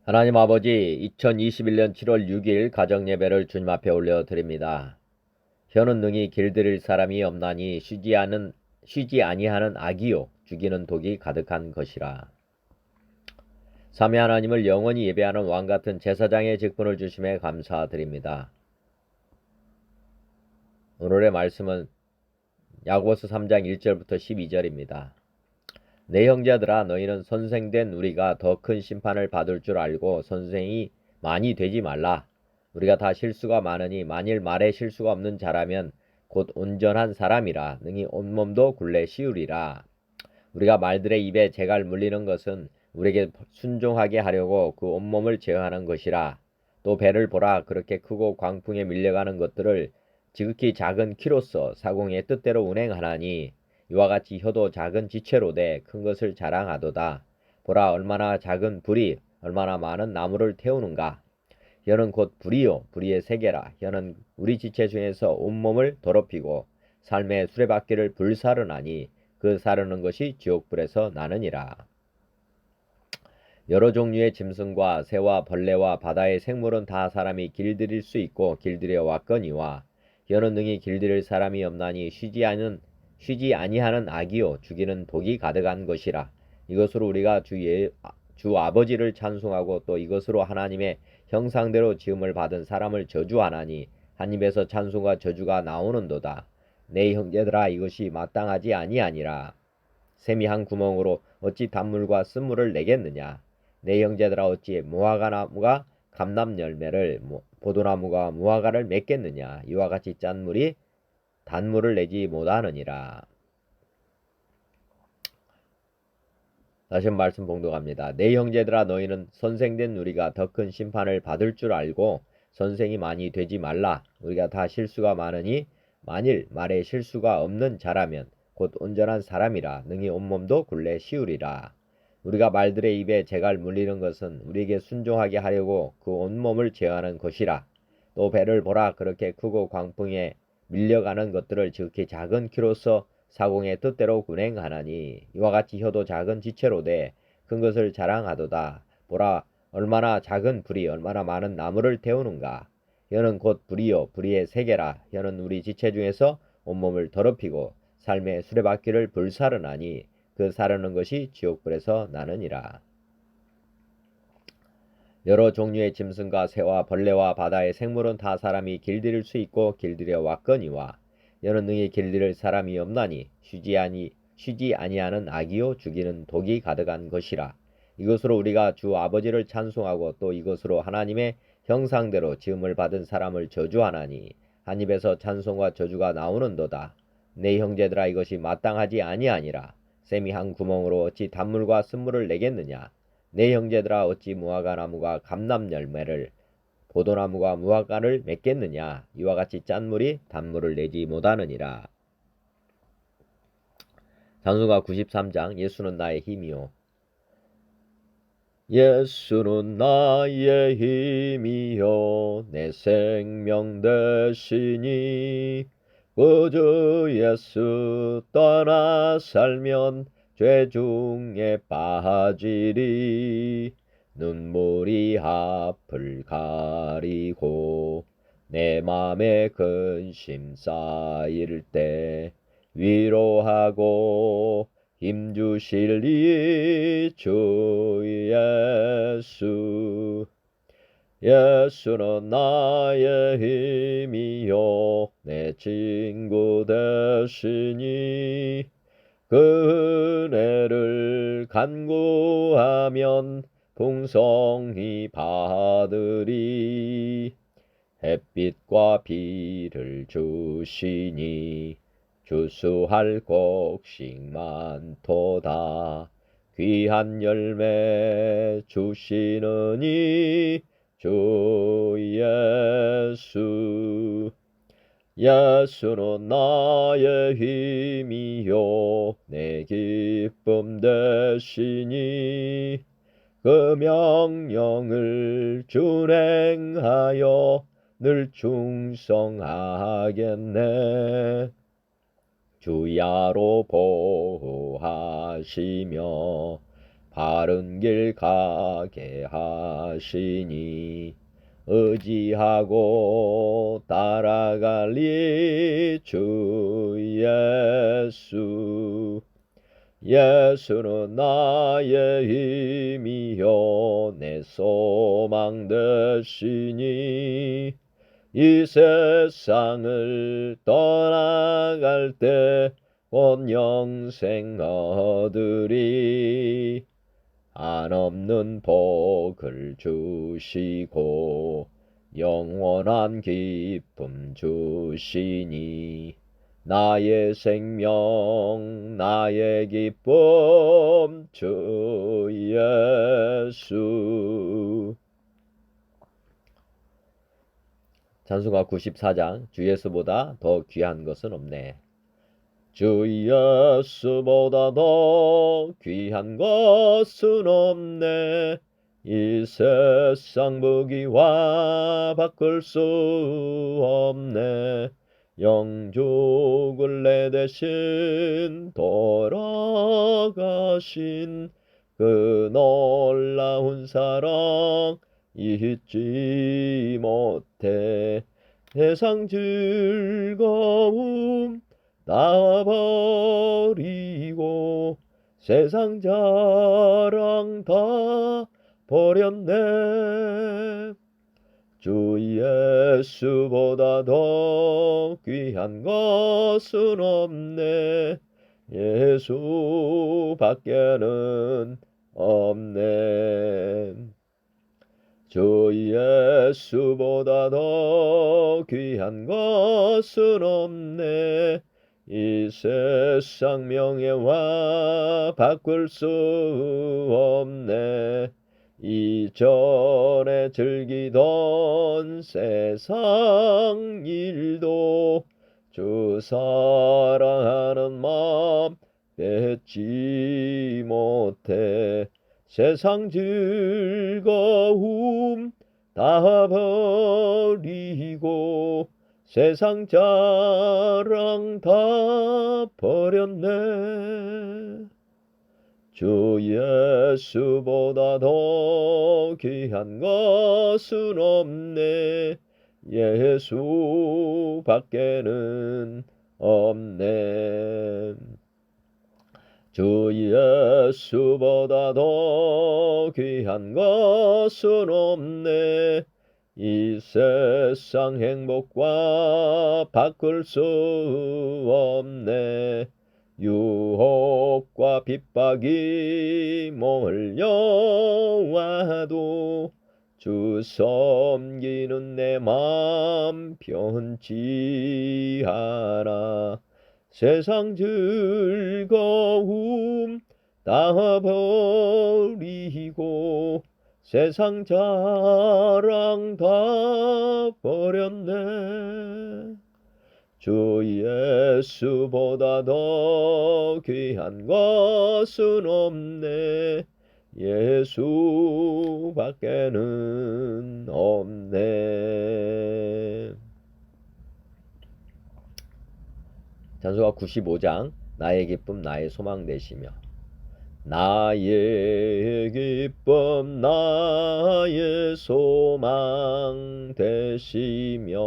하나님 아버지, 2021년 7월 6일 가정예배를 주님 앞에 올려드립니다. 혀는 능히 길들일 사람이 없나니 쉬지 아니하는 악이요 죽이는 독이 가득한 것이라. 삼위 하나님을 영원히 예배하는 왕같은 제사장의 직분을 주심에 감사드립니다. 오늘의 말씀은 야고보서 3장 1절부터 12절입니다. 내 형제들아, 너희는 선생된 우리가 더 큰 심판을 받을 줄 알고 선생이 많이 되지 말라. 우리가 다 실수가 많으니 만일 말에 실수가 없는 자라면 곧 온전한 사람이라 능히 온몸도 굴레 씌우리라. 우리가 말들의 입에 재갈 물리는 것은 우리에게 순종하게 하려고 그 온몸을 제어하는 것이라. 또 배를 보라. 그렇게 크고 광풍에 밀려가는 것들을 지극히 작은 키로서 사공의 뜻대로 운행하나니 이와 같이 혀도 작은 지체로되 큰 것을 자랑하도다. 보라, 얼마나 작은 불이 얼마나 많은 나무를 태우는가. 혀는 곧 불이요 불의의 세계라. 혀는 우리 지체 중에서 온몸을 더럽히고 삶의 수레바퀴를 불사르나니 그 사르는 것이 지옥불에서 나느니라. 여러 종류의 짐승과 새와 벌레와 바다의 생물은 다 사람이 길들일 수 있고 길들여 왔거니와 혀는 능히 길들일 사람이 없나니 쉬지 아니하는 악이요 죽이는 독이 가득한 것이라. 이것으로 우리가 주 아버지를 찬송하고 또 이것으로 하나님의 형상대로 지음을 받은 사람을 저주하나니 한 입에서 찬송과 저주가 나오는도다. 내 형제들아, 이것이 마땅하지 아니하니라. 샘이 한 구멍으로 어찌 단물과 쓴물을 내겠느냐. 내 형제들아, 어찌 무화과나무가 감람 열매를 포도나무가 무화과를 맺겠느냐. 이와 같이 짠 물이 단물을 내지 못하느니라. 다시 말씀 봉독합니다. 내 형제들아, 너희는 선생된 우리가 더 큰 심판을 받을 줄 알고 선생이 많이 되지 말라. 우리가 다 실수가 많으니 만일 말에 실수가 없는 자라면 곧 온전한 사람이라 능히 온몸도 굴레 씌우리라. 우리가 말들의 입에 재갈 물리는 것은 우리에게 순종하게 하려고 그 온몸을 제어하는 것이라. 또 배를 보라. 그렇게 크고 광풍에 밀려가는 것들을 지극히 작은 키로서 사공의 뜻대로 운행하나니 이와 같이 혀도 작은 지체로되 큰 것을 자랑하도다. 보라, 얼마나 작은 불이 얼마나 많은 나무를 태우는가. 혀는 곧 불이요 불의의 세계라. 혀는 우리 지체 중에서 온몸을 더럽히고 삶의 수레바퀴를 불사르나니 그 사르는 것이 지옥불에서 나느니라. 여러 종류의 짐승과 새와 벌레와 바다의 생물은 다 사람이 길들일 수 있고 길들여 왔거니와 여는 능히 길들일 사람이 없나니 쉬지 아니하는 악이요 죽이는 독이 가득한 것이라. 이것으로 우리가 주 아버지를 찬송하고 또 이것으로 하나님의 형상대로 지음을 받은 사람을 저주하나니 한 입에서 찬송과 저주가 나오는도다. 내 형제들아, 이것이 마땅하지 아니하니라. 샘이 한 구멍으로 어찌 단물과 쓴물을 내겠느냐. 내 형제들아, 어찌 무화과나무가 감람 열매를 포도나무가 무화과를 맺겠느냐. 이와 같이 짠 물이 단물을 내지 못하느니라. 찬송가 93장. 예수는 나의 힘이요. 예수는 나의 힘이요 내 생명 되시니 구주 예수 떠나 살면 죄 중에 빠지리. 눈물이 앞을 가리고 내 맘에 근심 쌓일 때 위로하고 힘주실 이 주 예수. 예수는 나의 힘이요 내 친구 되시니 그 은혜를 간구하면 풍성히 받으리. 햇빛과 비를 주시니 주수할 곡식 많도다. 귀한 열매 주시느니 주 예수. 예수는 나의 힘이요 내 기쁨 되시니 그 명령을 준행하여 늘 충성하겠네. 주야로 보호하시며 바른 길 가게 하시니 의지하고 따라갈리 주 예수. 예수는 나의 힘이요 내 소망 되시니 이 세상을 떠나갈 때 곧 영생 얻으리. 한없는 복을 주시고 영원한 기쁨 주시니 나의 생명 나의 기쁨 주 예수. 찬송가 94장 주 예수보다 더 귀한 것은 없네. 주 예수보다 더 귀한 것은 없네. 이 세상 무기와 바꿀 수 없네. 영죽을 내 대신 돌아가신 그 놀라운 사랑 잊지 못해. 세상 즐거움 다 버리고 세상 자랑 다 버렸네. 주 예수보다 더 귀한 것은 없네. 예수밖에는 없네. 주 예수보다 더 귀한 것은 없네. 이 세상 명예와 바꿀 수 없네. 이전에 즐기던 세상 일도 주 사랑하는 마음 뺏지 못해. 세상 즐거움 다 버리고 세상 자랑 다 버렸네. 주 예수보다 더 귀한 것은 없네. 예수밖에는 없네. 주 예수보다 더 귀한 것은 없네. 이 세상 행복과 바꿀 수 없네. 유혹과 핍박이 몰려와도 주 섬기는 내 맘 변치 않아. 세상 즐거움 다 버리고 세상 자랑 다 버렸네. 주 예수보다 더 귀한 것은 없네. 예수밖에는 없네. 찬송가 95장 나의 기쁨 나의 소망 되시며. 나의 기쁨 나의 소망 되시며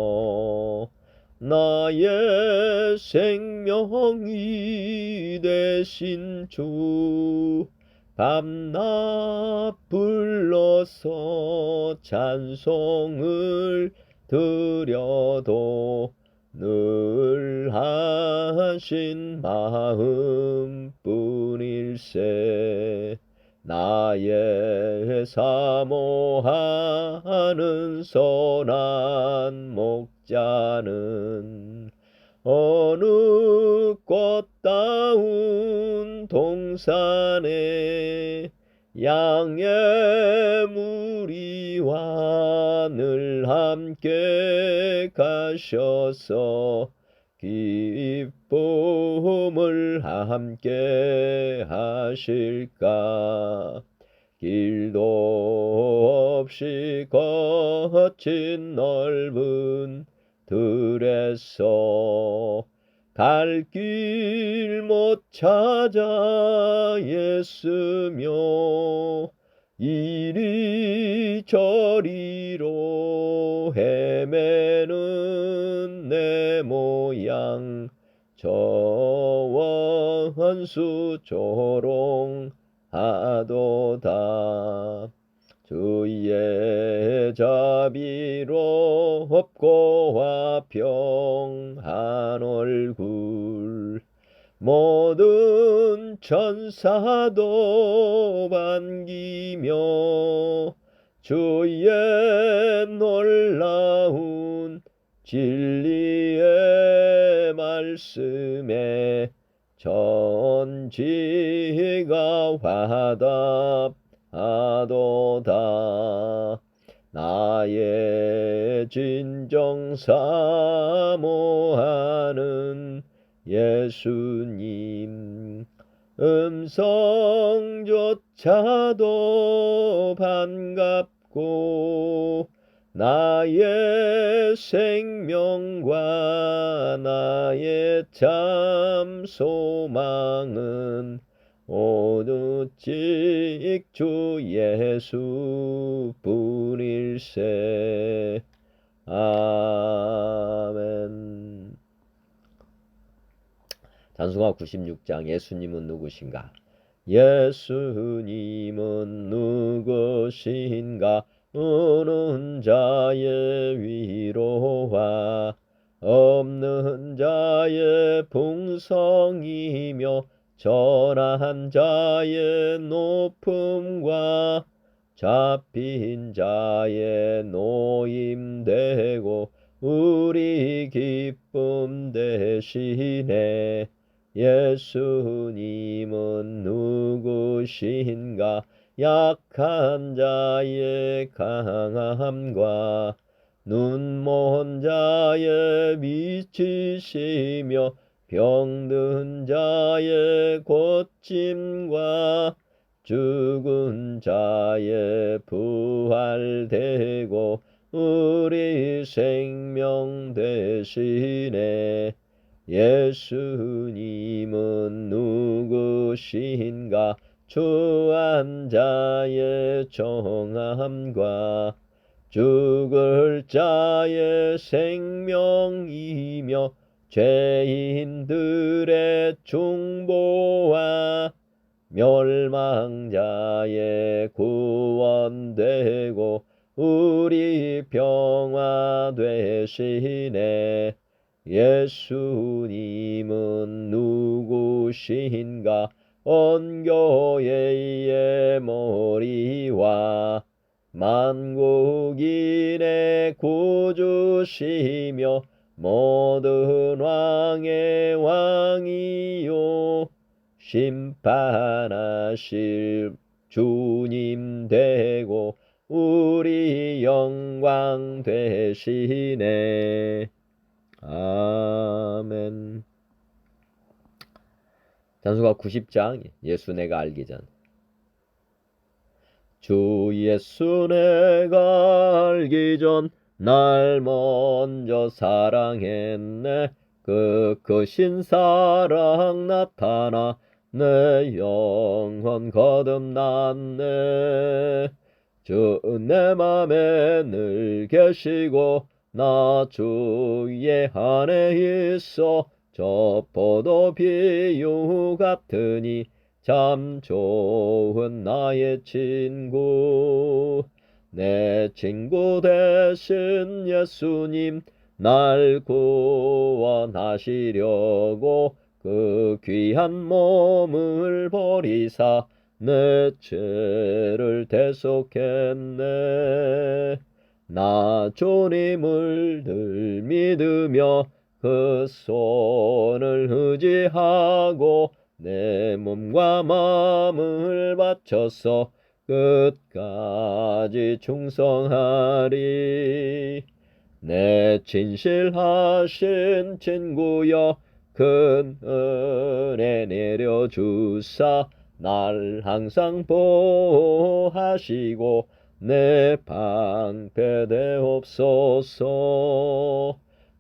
나의 생명이 되신 주. 밤낮 불러서 찬송을 드려도 늘 하신 마음뿐일세. 나의 사모하는 선한 목자는 어느 꽃다운 동산에 양의 무리와 늘 함께 가셔서 기쁨을 함께 하실까. 길도 없이 거친 넓은 들에서 갈 길 못 찾아 애쓰며 이리저리로 헤매는 내 모양 저와 원수 조롱하도다. 주의 자비로 없고 화평한 얼굴 모든 천사도 반기며 주의 놀라운 진리의 말씀에 전지가 화답하도다. 나의 진정 사모하는 예수님 음성조차도 반갑고 나의 생명과 나의 참 소망은 오직 주 예수뿐일세. 아멘. 찬송가 96장 예수님은 누구신가? 예수님은 누구신가? 우는 자의 위로와 없는 자의 풍성이며 전한 자의 높음과 잡힌 자의 노임되고 우리 기쁨 되시네. 예수님은 누구신가? 약한 자의 강함과 눈먼 자의 미치시며 병든 자의 고침과 죽은 자의 부활되고 우리 생명 되시네. 예수님은 누구신가? 추한 자의 정함과 죽을 자의 생명이며 죄인들의 중보와 멸망자의 구원되고 우리 평화 되시네. 예수님은 누구신가? 온 교회의 머리와 만국인의 구주시며 모든 왕의 왕이요 심판하실 주님 되고 우리 영광 되시네. 아멘. 찬송가 90장 예수 내가 알기 전. 주 예수 내가 알기 전 날 먼저 사랑했네. 그 크신 사랑 나타나 내 영혼 거듭났네. 주 내 맘에 늘 계시고 나 주의 안에 있어 저 포도 비유 같으니 참 좋은 나의 친구. 내 친구 되신 예수님 날 구원하시려고 그 귀한 몸을 버리사 내 죄를 대속했네. 나 주님을 늘 믿으며 그 손을 의지하고 내 몸과 마음을 바쳐서 끝까지 충성하리. 내 진실하신 친구여 큰 은혜 내려주사 날 항상 보호하시고 내 방패 되옵소서.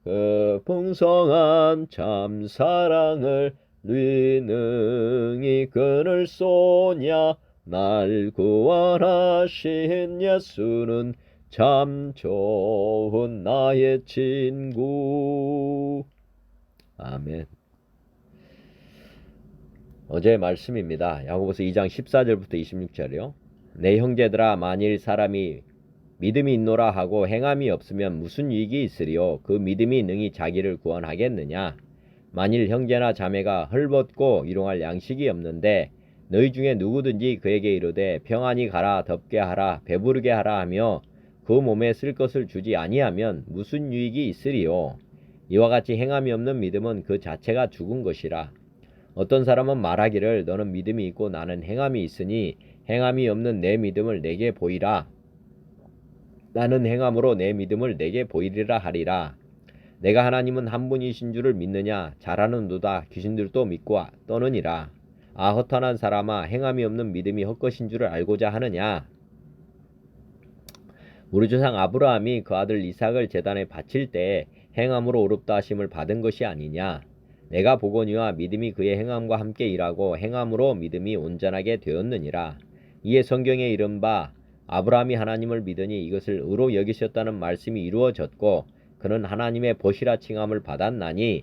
그 풍성한 참 사랑을 능히 끊을 쏘냐. 날 구원하신 예수는 참 좋은 나의 친구. 아멘. 어제의 말씀입니다. 야고보서 2장 14절부터 26절이요. 내 형제들아, 만일 사람이 믿음이 있노라 하고 행함이 없으면 무슨 유익이 있으리요? 그 믿음이 능히 자기를 구원하겠느냐? 만일 형제나 자매가 헐벗고 일용할 양식이 없는데 너희 중에 누구든지 그에게 이르되 평안히 가라, 덥게 하라, 배부르게 하라 하며 그 몸에 쓸 것을 주지 아니하면 무슨 유익이 있으리요? 이와 같이 행함이 없는 믿음은 그 자체가 죽은 것이라. 어떤 사람은 말하기를 너는 믿음이 있고 나는 행함이 있으니 행함이 없는 내 믿음을 내게 보이라. 나는 행함으로 내 믿음을 내게 보이리라 하리라. 내가 하나님은 한 분이신 줄을 믿느냐? 잘하는도다. 귀신들도 믿고 떠느니라. 아, 허탄한 사람아, 행함이 없는 믿음이 헛것인 줄을 알고자 하느냐? 우리 조상 아브라함이 그 아들 이삭을 제단에 바칠 때에 행함으로 의롭다 하심을 받은 것이 아니냐? 내가 보거니와 믿음이 그의 행함과 함께 일하고 행함으로 믿음이 온전하게 되었느니라. 이에 성경에 이른 바 아브라함이 하나님을 믿으니 이것을 의로 여기셨다는 말씀이 이루어졌고 그는 하나님의 벗이라 칭함을 받았나니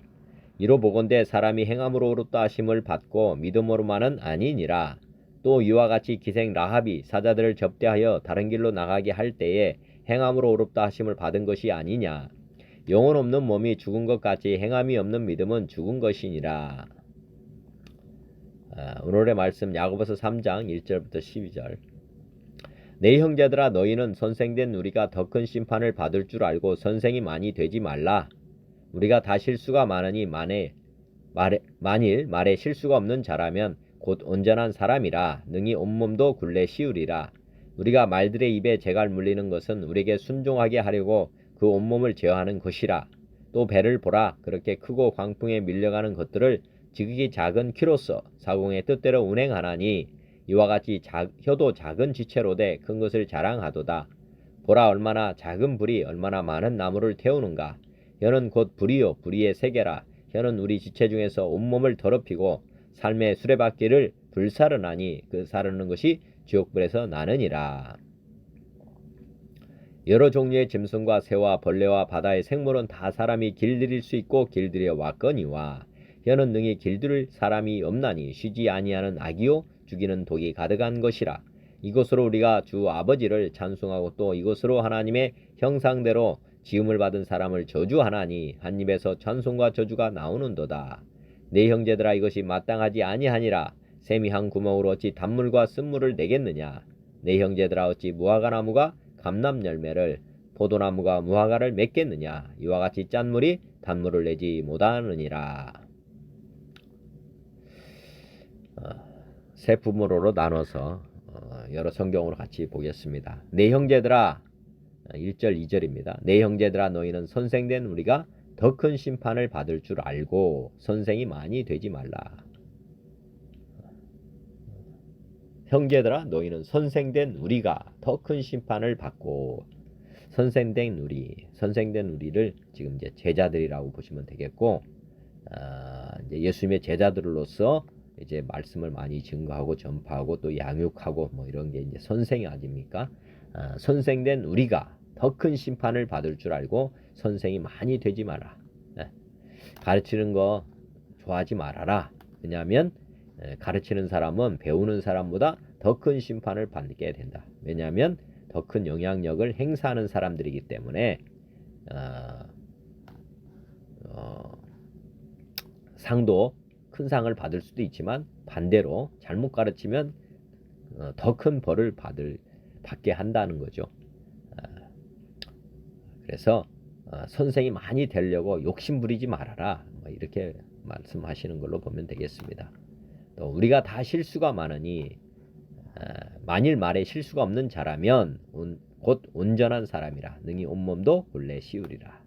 이로 보건대 사람이 행함으로 의롭다 하심을 받고 믿음으로만은 아니니라. 또 이와 같이 기생 라합이 사자들을 접대하여 다른 길로 나가게 할 때에 행함으로 의롭다 하심을 받은 것이 아니냐. 영혼 없는 몸이 죽은 것 같이 행함이 없는 믿음은 죽은 것이니라. 오늘의 말씀 야고보서 3장 1절부터 12절. 내 형제들아, 너희는 선생된 우리가 더 큰 심판을 받을 줄 알고 선생이 많이 되지 말라. 우리가 다 실수가 많으니 만일 말에 실수가 없는 자라면 곧 온전한 사람이라 능히 온몸도 굴레 씌우리라. 우리가 말들의 입에 재갈 물리는 것은 우리에게 순종하게 하려고 그 온몸을 제어하는 것이라. 또 배를 보라. 그렇게 크고 광풍에 밀려가는 것들을 지극히 작은 키로서 사공의 뜻대로 운행하나니 이와 같이 혀도 작은 지체로되 큰 것을 자랑하도다. 보라, 얼마나 작은 불이 얼마나 많은 나무를 태우는가. 혀는 곧 불이요 불의의 세계라. 혀는 우리 지체 중에서 온몸을 더럽히고 삶의 수레바퀴를 불사르나니 그 사르는 것이 지옥불에서 나느니라. 여러 종류의 짐승과 새와 벌레와 바다의 생물은 다 사람이 길들일 수 있고 길들여 왔거니와 혀는 능히 길들일 사람이 없나니 쉬지 아니하는 악이요 죽이는 독이 가득한 것이라. 이것으로 우리가 주 아버지를 찬송하고 또 이것으로 하나님의 형상대로 지음을 받은 사람을 저주하나니 한 입에서 찬송과 저주가 나오는도다. 내 형제들아, 이것이 마땅하지 아니하니라. 샘이 한 구멍으로 어찌 단물과 쓴물을 내겠느냐. 내 형제들아, 어찌 무화과나무가 감람 열매를 포도나무가 무화과를 맺겠느냐. 이와 같이 짠물이 단물을 내지 못하느니라. 세 부모로 나눠서 여러 성경으로 같이 보겠습니다. 내 형제들아, 1절 2절입니다. 내 형제들아, 너희는 선생된 우리가 더 큰 심판을 받을 줄 알고 선생이 많이 되지 말라. 형제들아, 너희는 선생된 우리가 더 큰 심판을 받고. 선생된 우리를 지금 이제 제자들이라고 보시면 되겠고, 이제 예수님의 제자들로서 이제 말씀을 많이 증거하고 전파하고 또 양육하고 뭐 이런 게 이제 선생이 아닙니까? 선생된 우리가 더 큰 심판을 받을 줄 알고 선생이 많이 되지 마라. 가르치는 거 좋아하지 말아라. 왜냐하면 가르치는 사람은 배우는 사람보다 더 큰 심판을 받게 된다. 왜냐하면 더 큰 영향력을 행사하는 사람들이기 때문에 상도 큰 상을 받을 수도 있지만 반대로 잘못 가르치면 더 큰 벌을 받게 한다는 거죠. 그래서 선생이 많이 되려고 욕심 부리지 말아라. 뭐 이렇게 말씀하시는 걸로 보면 되겠습니다. 또 우리가 다 실수가 많으니 만일 말에 실수가 없는 자라면 곧 온전한 사람이라 능히 온몸도 굴레 씌우리라.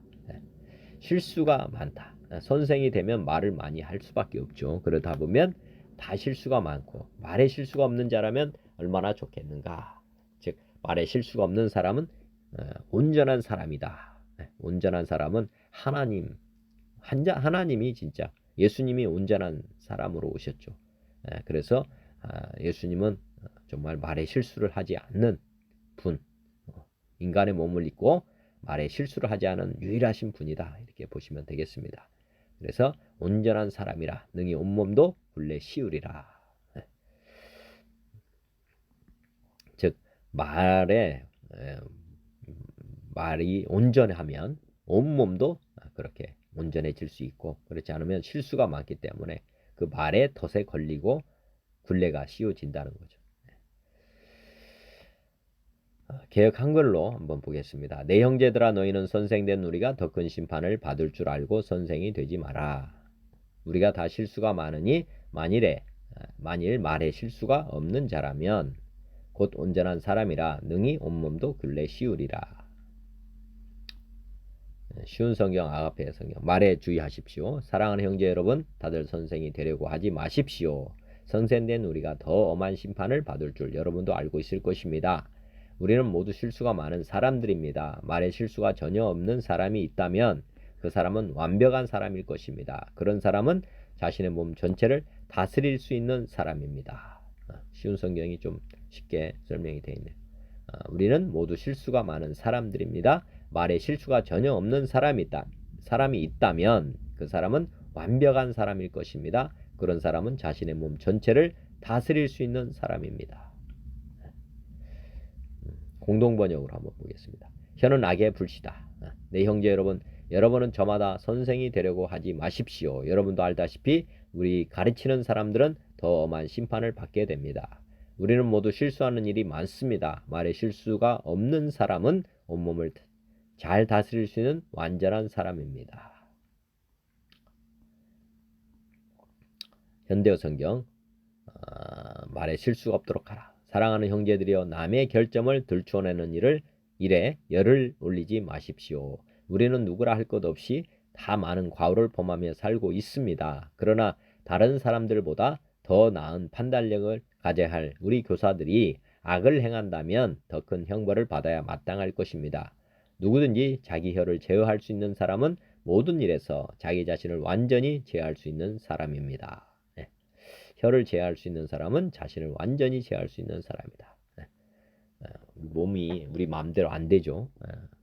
실수가 많다. 선생이 되면 말을 많이 할 수밖에 없죠. 그러다 보면 다 실수가 많고 말에 실수가 없는 자라면 얼마나 좋겠는가. 즉 말에 실수가 없는 사람은 온전한 사람이다. 온전한 사람은 하나님이 진짜 예수님이 온전한 사람으로 오셨죠. 그래서 예수님은 정말 말에 실수를 하지 않는 분, 인간의 몸을 입고 말에 실수를 하지 않은 유일하신 분이다. 이렇게 보시면 되겠습니다. 그래서 온전한 사람이라 능히 온몸도 굴레 씌우리라. 즉 말이 온전하면 온몸도 그렇게 온전해질 수 있고, 그렇지 않으면 실수가 많기 때문에 그 말의 덫에 걸리고 굴레가 씌워진다는 거죠. 개역 한글로 한번 보겠습니다. 내 형제들아 너희는 선생된 우리가 더 큰 심판을 받을 줄 알고 선생이 되지 마라. 우리가 다 실수가 많으니 만일 말에 실수가 없는 자라면 곧 온전한 사람이라 능히 온몸도 굴레 씌우리라. 쉬운 성경 아가페 성경. 말에 주의하십시오. 사랑하는 형제 여러분, 다들 선생이 되려고 하지 마십시오. 선생된 우리가 더 엄한 심판을 받을 줄 여러분도 알고 있을 것입니다. 우리는 모두 실수가 많은 사람들입니다. 말에 실수가 전혀 없는 사람이 있다면 그 사람은 완벽한 사람일 것입니다. 그런 사람은 자신의 몸 전체를 다스릴 수 있는 사람입니다. 쉬운 성경이 좀 쉽게 설명이 되어 있네요. 우리는 모두 실수가 많은 사람들입니다. 말에 실수가 전혀 없는 사람이 있다면 그 사람은 완벽한 사람일 것입니다. 그런 사람은 자신의 몸 전체를 다스릴 수 있는 사람입니다. 공동번역으로 한번 보겠습니다. 혀는 악의 불씨다. 내 형제 여러분은 저마다 선생이 되려고 하지 마십시오. 여러분도 알다시피 우리 가르치는 사람들은 더 엄한 심판을 받게 됩니다. 우리는 모두 실수하는 일이 많습니다. 말에 실수가 없는 사람은 온몸을 잘 다스릴 수 있는 완전한 사람입니다. 현대어 성경. 말에 실수가 없도록 하라. 사랑하는 형제들이여 남의 결점을 들추어내는 일에 열을 올리지 마십시오. 우리는 누구라 할 것 없이 다 많은 과오를 범하며 살고 있습니다. 그러나 다른 사람들보다 더 나은 판단력을 가져야 할 우리 교사들이 악을 행한다면 더 큰 형벌을 받아야 마땅할 것입니다. 누구든지 자기 혀를 제어할 수 있는 사람은 모든 일에서 자기 자신을 완전히 제어할 수 있는 사람입니다. 혀를 제어할 수 있는 사람은 자신을 완전히 제어할 수 있는 사람이다. 몸이 우리 마음대로 안 되죠.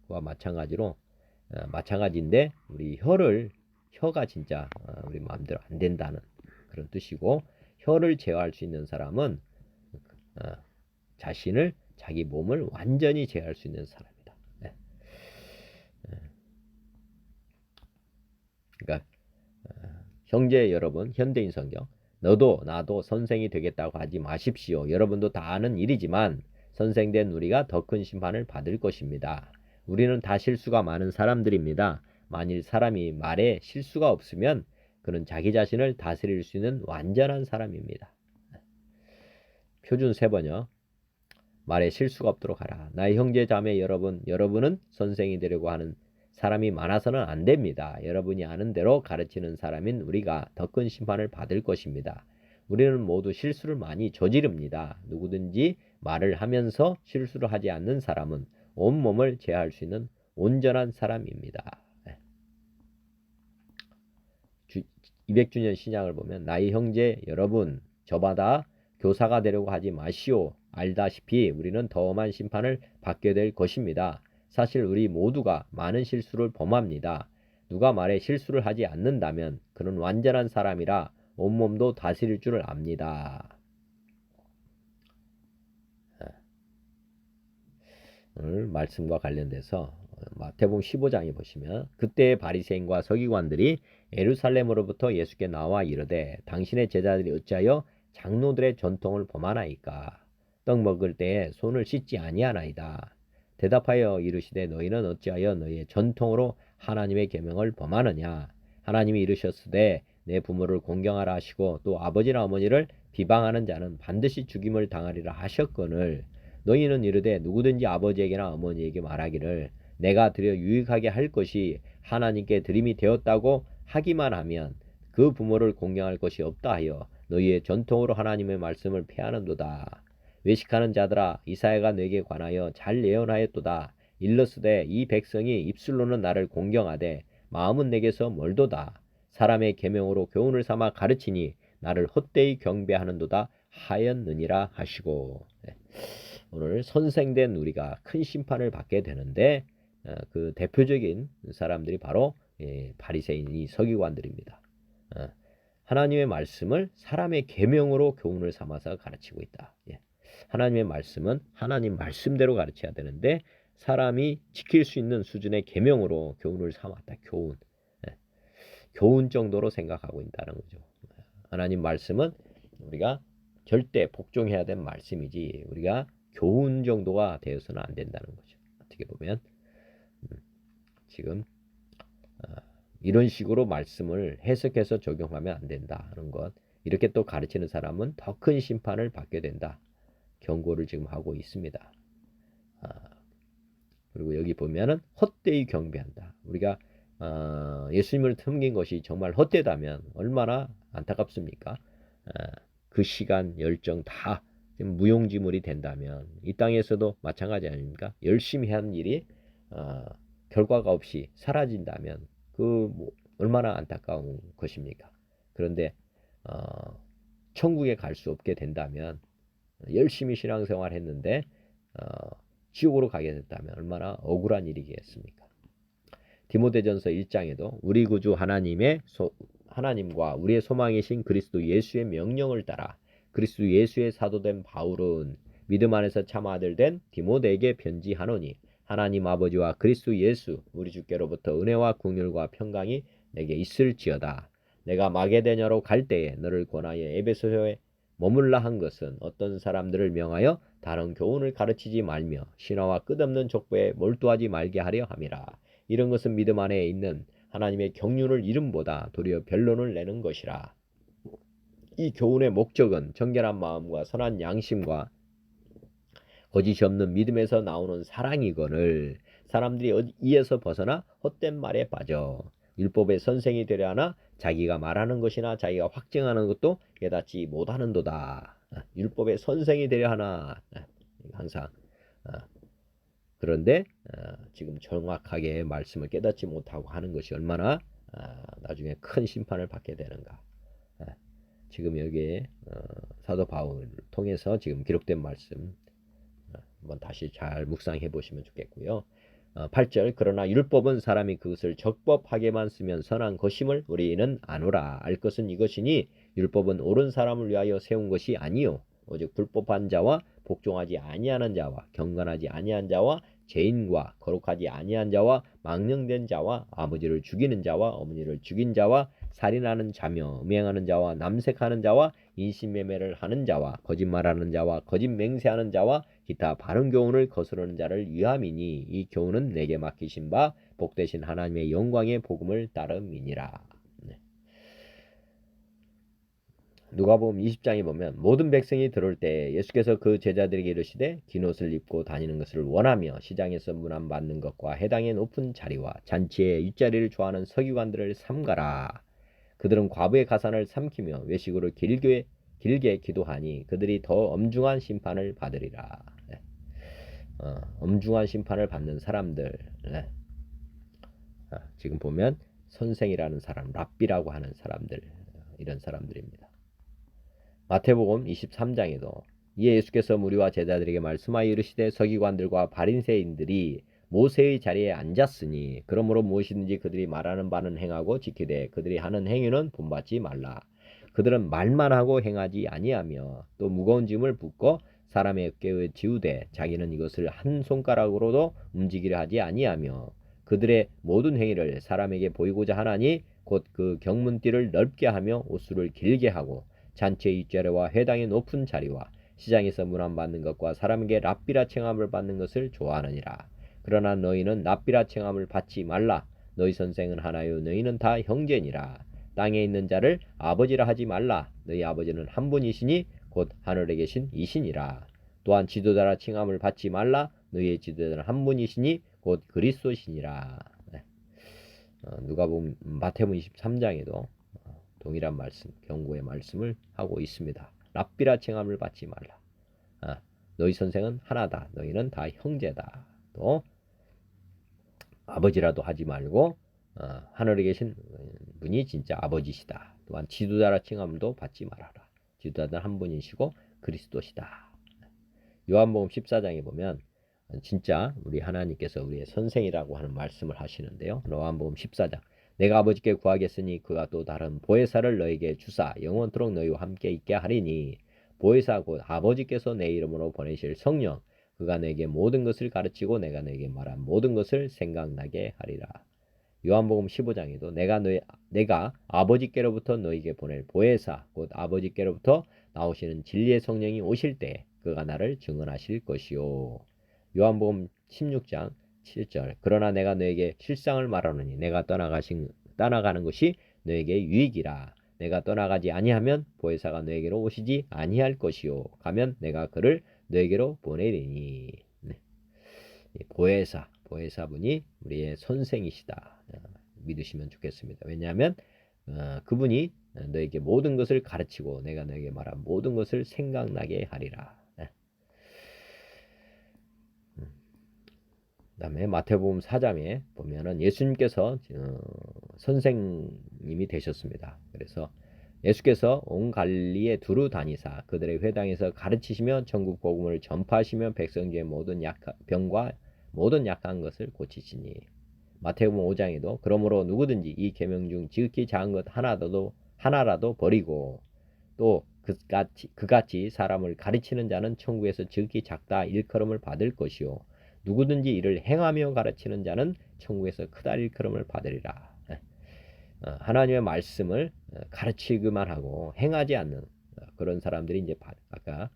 그와 마찬가지인데 우리 혀가 진짜 우리 마음대로 안 된다는 그런 뜻이고, 혀를 제어할 수 있는 사람은 자기 몸을 완전히 제어할 수 있는 사람이다. 그러니까 형제 여러분, 현대인 성경. 너도 나도 선생이 되겠다고 하지 마십시오. 여러분도 다 아는 일이지만 선생된 우리가 더 큰 심판을 받을 것입니다. 우리는 다 실수가 많은 사람들입니다. 만일 사람이 말에 실수가 없으면 그는 자기 자신을 다스릴 수 있는 완전한 사람입니다. 표준 세번역. 말에 실수가 없도록 하라. 나의 형제 자매 여러분은 선생이 되려고 하는 사람이 많아서는 안 됩니다. 여러분이 아는 대로 가르치는 사람인 우리가 더 큰 심판을 받을 것입니다. 우리는 모두 실수를 많이 저지릅니다. 누구든지 말을 하면서 실수를 하지 않는 사람은 온몸을 제어할 수 있는 온전한 사람입니다. 200주년 신약을 보면 나의 형제 여러분 저마다 교사가 되려고 하지 마시오. 알다시피 우리는 더 엄한 심판을 받게 될 것입니다. 사실 우리 모두가 많은 실수를 범합니다. 누가 말에 실수를 하지 않는다면 그는 완전한 사람이라 온몸도 다스릴 줄을 압니다. 오늘 말씀과 관련돼서 마태복음 15장에 보시면 그때의 바리새인과 서기관들이 예루살렘으로부터 예수께 나와 이르되 당신의 제자들이 어찌하여 장로들의 전통을 범하나이까? 떡 먹을 때에 손을 씻지 아니하나이다. 대답하여 이르시되 너희는 어찌하여 너희의 전통으로 하나님의 계명을 범하느냐? 하나님이 이르셨으되 내 부모를 공경하라 하시고 또 아버지나 어머니를 비방하는 자는 반드시 죽임을 당하리라 하셨거늘 너희는 이르되 누구든지 아버지에게나 어머니에게 말하기를 내가 드려 유익하게 할 것이 하나님께 드림이 되었다고 하기만 하면 그 부모를 공경할 것이 없다 하여 너희의 전통으로 하나님의 말씀을 폐하는도다. 외식하는 자들아 이사야가 너에게 관하여 잘 예언하였도다. 일러스되 이 백성이 입술로는 나를 공경하되 마음은 내게서 멀도다. 사람의 계명으로 교훈을 삼아 가르치니 나를 헛되이 경배하는도다 하였느니라 하시고. 네. 오늘 선생된 우리가 큰 심판을 받게 되는데 그 대표적인 사람들이 바로 바리새인이 서기관들입니다. 하나님의 말씀을 사람의 계명으로 교훈을 삼아서 가르치고 있다. 하나님의 말씀은 하나님 말씀대로 가르쳐야 되는데 사람이 지킬 수 있는 수준의 계명으로 교훈을 삼았다. 교훈. 교훈 정도로 생각하고 있다는 거죠. 하나님 말씀은 우리가 절대 복종해야 될 말씀이지 우리가 교훈 정도가 되어서는 안 된다는 거죠. 어떻게 보면 지금 이런 식으로 말씀을 해석해서 적용하면 안 된다 하는 것. 이렇게 또 가르치는 사람은 더 큰 심판을 받게 된다. 경고를 지금 하고 있습니다. 그리고 여기 보면은 헛되이 경배한다. 우리가 예수님을 섬긴 것이 정말 헛되다면 얼마나 안타깝습니까? 그 시간, 열정 다 무용지물이 된다면 이 땅에서도 마찬가지 아닙니까? 열심히 한 일이 결과가 없이 사라진다면 뭐 얼마나 안타까운 것입니까? 그런데 천국에 갈 수 없게 된다면 열심히 신앙생활 했는데 지옥으로 가게 됐다면 얼마나 억울한 일이겠습니까? 디모데전서 1장에도 우리 구주 하나님과 우리의 소망이신 그리스도 예수의 명령을 따라 그리스도 예수의 사도된 바울은 믿음 안에서 참 아들 된 디모데에게 편지하노니 하나님 아버지와 그리스도 예수 우리 주께로부터 은혜와 긍휼과 평강이 내게 있을지어다. 내가 마게도냐로 갈 때에 너를 권하여 에베소에 머물라 한 것은 어떤 사람들을 명하여 다른 교훈을 가르치지 말며 신화와 끝없는 족보에 몰두하지 말게 하려 함이라. 이런 것은 믿음 안에 있는 하나님의 경륜을 이름보다 도리어 변론을 내는 것이라. 이 교훈의 목적은 정결한 마음과 선한 양심과 거짓이 없는 믿음에서 나오는 사랑이거늘 사람들이 이에서 벗어나 헛된 말에 빠져 율법의 선생이 되려 하나 자기가 말하는 것이나 자기가 확증하는 것도 깨닫지 못하는도다. 율법의 선생이 되려 하나 항상 그런데 지금 정확하게 말씀을 깨닫지 못하고 하는 것이 얼마나 나중에 큰 심판을 받게 되는가. 지금 여기에 사도 바울을 통해서 지금 기록된 말씀 한번 다시 잘 묵상해 보시면 좋겠고요. 8절 그러나 율법은 사람이 그것을 적법하게만 쓰면 선한 것임을 우리는 아노라. 알 것은 이것이니 율법은 옳은 사람을 위하여 세운 것이 아니요 오직 불법한 자와 복종하지 아니하는 자와 경건하지 아니한 자와 죄인과 거룩하지 아니한 자와 망령된 자와 아버지를 죽이는 자와 어머니를 죽인 자와 살인하는 자며 음행하는 자와 남색하는 자와 인신매매를 하는 자와 거짓말하는 자와 거짓 맹세하는 자와 기타 바른 교훈을 거스르는 자를 위함이니 이 교훈은 내게 맡기신 바 복되신 하나님의 영광의 복음을 따름이니라. 누가복음 20장에 보면 모든 백성이 들어올 때 예수께서 그 제자들에게 이르시되 긴 옷을 입고 다니는 것을 원하며 시장에서 문안 받는 것과 해당의 높은 자리와 잔치의 윗자리를 좋아하는 서기관들을 삼가라. 그들은 과부의 가산을 삼키며 외식으로 길게 기도하니 그들이 더 엄중한 심판을 받으리라. 엄중한 심판을 받는 사람들. 지금 보면 선생이라는 사람, 랍비라고 하는 사람들, 이런 사람들입니다. 마태복음 23장에도 이에 예수께서 무리와 제자들에게 말씀하여 이르시되 서기관들과 바리새인들이 모세의 자리에 앉았으니 그러므로 무엇이든지 그들이 말하는 바는 행하고 지키되 그들이 하는 행위는 본받지 말라. 그들은 말만 하고 행하지 아니하며 또 무거운 짐을 붓고 사람의 어깨에 지우되 자기는 이것을 한 손가락으로도 움직이려 하지 아니하며 그들의 모든 행위를 사람에게 보이고자 하나니 곧 그 경문띠를 넓게 하며 옷수를 길게 하고 잔치의 윗자리와 회당의 높은 자리와 시장에서 문안 받는 것과 사람에게 랍비라 칭함을 받는 것을 좋아하느니라. 그러나 너희는 랍비라 칭함을 받지 말라. 너희 선생은 하나요 너희는 다 형제니라. 땅에 있는 자를 아버지라 하지 말라. 너희 아버지는 한 분이시니 곧 하늘에 계신 이시니라. 또한 지도자라 칭함을 받지 말라. 너희의 지도자는 한 분이시니 곧 그리스도시니라. 누가복음 마태복음 23장에도 동일한 말씀, 경고의 말씀을 하고 있습니다. 랍비라 칭함을 받지 말라. 너희 선생은 하나다. 너희는 다 형제다. 또 아버지라도 하지 말고 하늘에 계신 분이 진짜 아버지시다. 또한 지도자라 칭함도 받지 말아라. 지도자는 한 분이시고 그리스도시다. 요한복음 14장에 보면 진짜 우리 하나님께서 우리의 선생이라고 하는 말씀을 하시는데요. 요한복음 14장 내가 아버지께 구하겠으니 그가 또 다른 보혜사를 너에게 주사 영원토록 너희와 함께 있게 하리니 보혜사 곧 아버지께서 내 이름으로 보내실 성령 그가 내게 모든 것을 가르치고 내가 너에게 말한 모든 것을 생각나게 하리라. 요한복음 15장에도 내가 아버지께로부터 너희에게 보낼 보혜사 곧 아버지께로부터 나오시는 진리의 성령이 오실 때 그가 나를 증언하실 것이요. 요한복음 16장 7절 그러나 내가 너에게 실상을 말하노니 내가 떠나가는 것이 너에게 유익이라. 내가 떠나가지 아니하면 보혜사가 너에게로 오시지 아니할 것이요. 가면 내가 그를 너에게로 보내리니. 네. 보혜사분이 우리의 선생이시다. 믿으시면 좋겠습니다. 왜냐하면 그분이 너에게 모든 것을 가르치고 내가 너에게 말한 모든 것을 생각나게 하리라. 그 다음에 마태복음 4장에 보면은 예수님께서 선생님이 되셨습니다. 그래서 예수께서 온 갈릴리에 두루 다니사 그들의 회당에서 가르치시며 전국 복음을 전파하시며 백성 중의 모든 병과 모든 약한 것을 고치시니. 마태복음 5장에도 그러므로 누구든지 이 계명 중 지극히 작은 것 하나라도 버리고 또 그같이 사람을 가르치는 자는 천국에서 지극히 작다 일컬음을 받을 것이요 누구든지 이를 행하며 가르치는 자는 천국에서 크다 일컬음을 받으리라. 하나님의 말씀을 가르치기만 하고 행하지 않는 그런 사람들이 이제 아까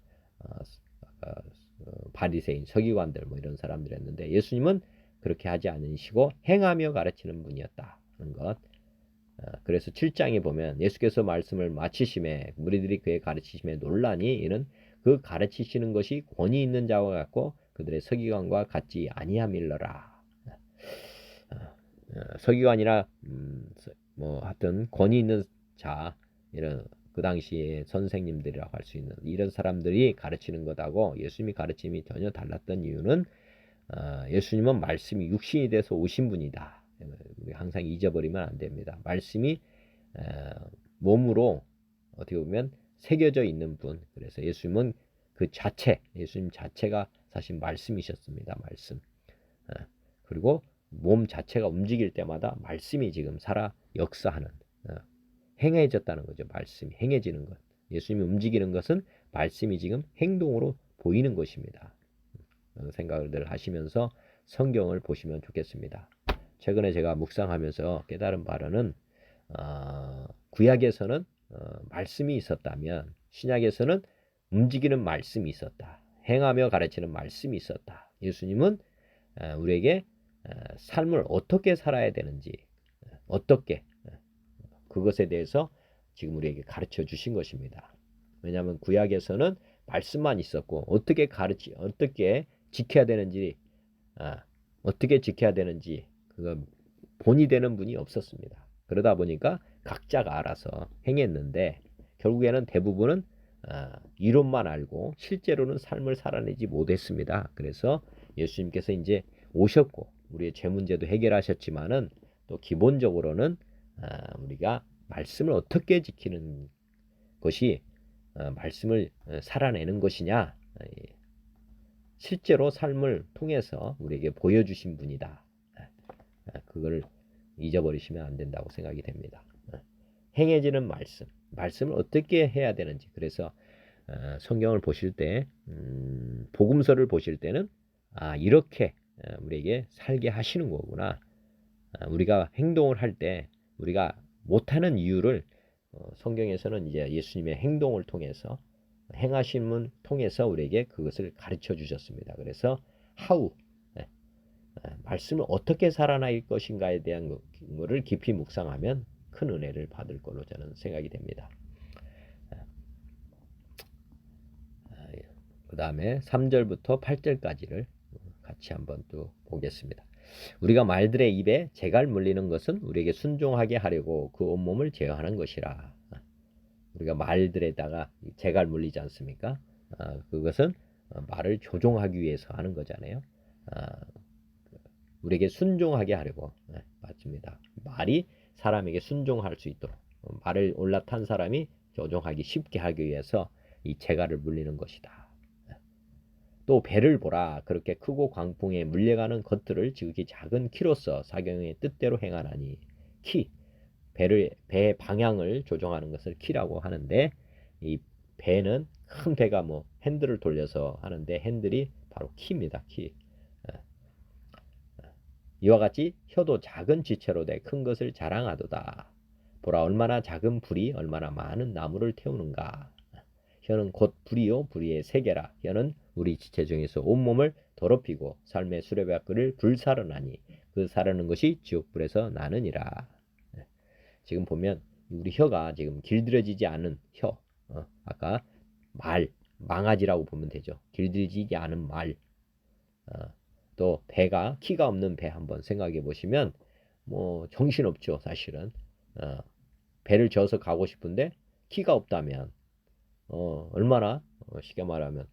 바리새인, 서기관들 뭐 이런 사람들이었는데 예수님은 그렇게 하지 않으시고 행하며 가르치는 분이었다는 것. 그래서 7장에 보면 예수께서 말씀을 마치심에 무리들이 그의 가르치심에 놀라니 이는 그 가르치시는 것이 권위 있는 자와 같고 그들의 서기관과 같지 아니함일러라. 서기관이나 뭐 하여튼 권위 있는 자 이런 그 당시에 선생님들이라고 할 수 있는 이런 사람들이 가르치는 것하고 예수님이 가르침이 전혀 달랐던 이유는 예수님은 말씀이 육신이 돼서 오신 분이다. 우리 항상 잊어버리면 안 됩니다. 말씀이 몸으로 어떻게 보면 새겨져 있는 분. 그래서 예수님은 예수님 자체가 사실 말씀이셨습니다. 말씀. 그리고 몸 자체가 움직일 때마다 말씀이 지금 살아 역사하는 행해졌다는 거죠. 말씀이 행해지는 것. 예수님이 움직이는 것은 말씀이 지금 행동으로 보이는 것입니다. 생각을 하시면서 성경을 보시면 좋겠습니다. 최근에 제가 묵상하면서 깨달은 바로는 구약에서는 말씀이 있었다면 신약에서는 움직이는 말씀이 있었다. 행하며 가르치는 말씀이 있었다. 예수님은 우리에게 삶을 어떻게 살아야 되는지 어떻게 그것에 대해서 지금 우리에게 가르쳐 주신 것입니다. 왜냐하면 구약에서는 말씀만 있었고 어떻게 지켜야 되는지 어떻게 지켜야 되는지 그거 본이 되는 분이 없었습니다. 그러다 보니까 각자가 알아서 행했는데 결국에는 대부분은 이론만 알고 실제로는 삶을 살아내지 못했습니다. 그래서 예수님께서 이제 오셨고 우리의 죄 문제도 해결하셨지만은 또 기본적으로는 우리가 말씀을 어떻게 지키는 것이 말씀을 살아내는 것이냐 실제로 삶을 통해서 우리에게 보여주신 분이다. 그걸 잊어버리시면 안 된다고 생각이 됩니다. 행해지는 말씀을 어떻게 해야 되는지 그래서 성경을 보실 때 복음서를 보실 때는 이렇게 우리에게 살게 하시는 거구나. 우리가 행동을 할 때 우리가 못하는 이유를 성경에서는 이제 예수님의 행동을 통해서 행하심을 통해서 우리에게 그것을 가르쳐 주셨습니다. 그래서 말씀을 어떻게 살아낼 것인가에 대한 것을 깊이 묵상하면 큰 은혜를 받을 걸로 저는 생각이 됩니다. 그 다음에 3절부터 8절까지를 같이 한번 또 보겠습니다. 우리가 말들의 입에 재갈 물리는 것은 우리에게 순종하게 하려고 그 온몸을 제어하는 것이라. 우리가 말들에다가 재갈 물리지 않습니까? 그것은 말을 조종하기 위해서 하는 거잖아요. 우리에게 순종하게 하려고. 맞습니다. 말이 사람에게 순종할 수 있도록 말을 올라탄 사람이 조종하기 쉽게 하기 위해서 이 재갈을 물리는 것이다. 또 배를 보라. 그렇게 크고 광풍에 물려가는 것들을 지극히 작은 키로서 사경의 뜻대로 행하나니. 키, 배의 방향을 조종하는 것을 키라고 하는데, 이 배는 큰 배가 뭐 핸들을 돌려서 하는데 핸들이 바로 키입니다. 키. 이와 같이 혀도 작은 지체로 돼 큰 것을 자랑하도다. 보라, 얼마나 작은 불이 얼마나 많은 나무를 태우는가. 혀는 곧 불이요 불의의 세계라. 혀는 우리 지체 중에서 온몸을 더럽히고 삶의 수레바퀴를 불사르나니 그 사르는 것이 지옥불에서 나느니라. 지금 보면 우리 혀가 지금 길들여지지 않은 혀, 아까 말, 망아지라고 보면 되죠. 길들여지지 않은 말. 또 배가, 키가 없는 배 한번 생각해 보시면 뭐 정신없죠, 사실은. 배를 저어서 가고 싶은데 키가 없다면 얼마나 쉽게 말하면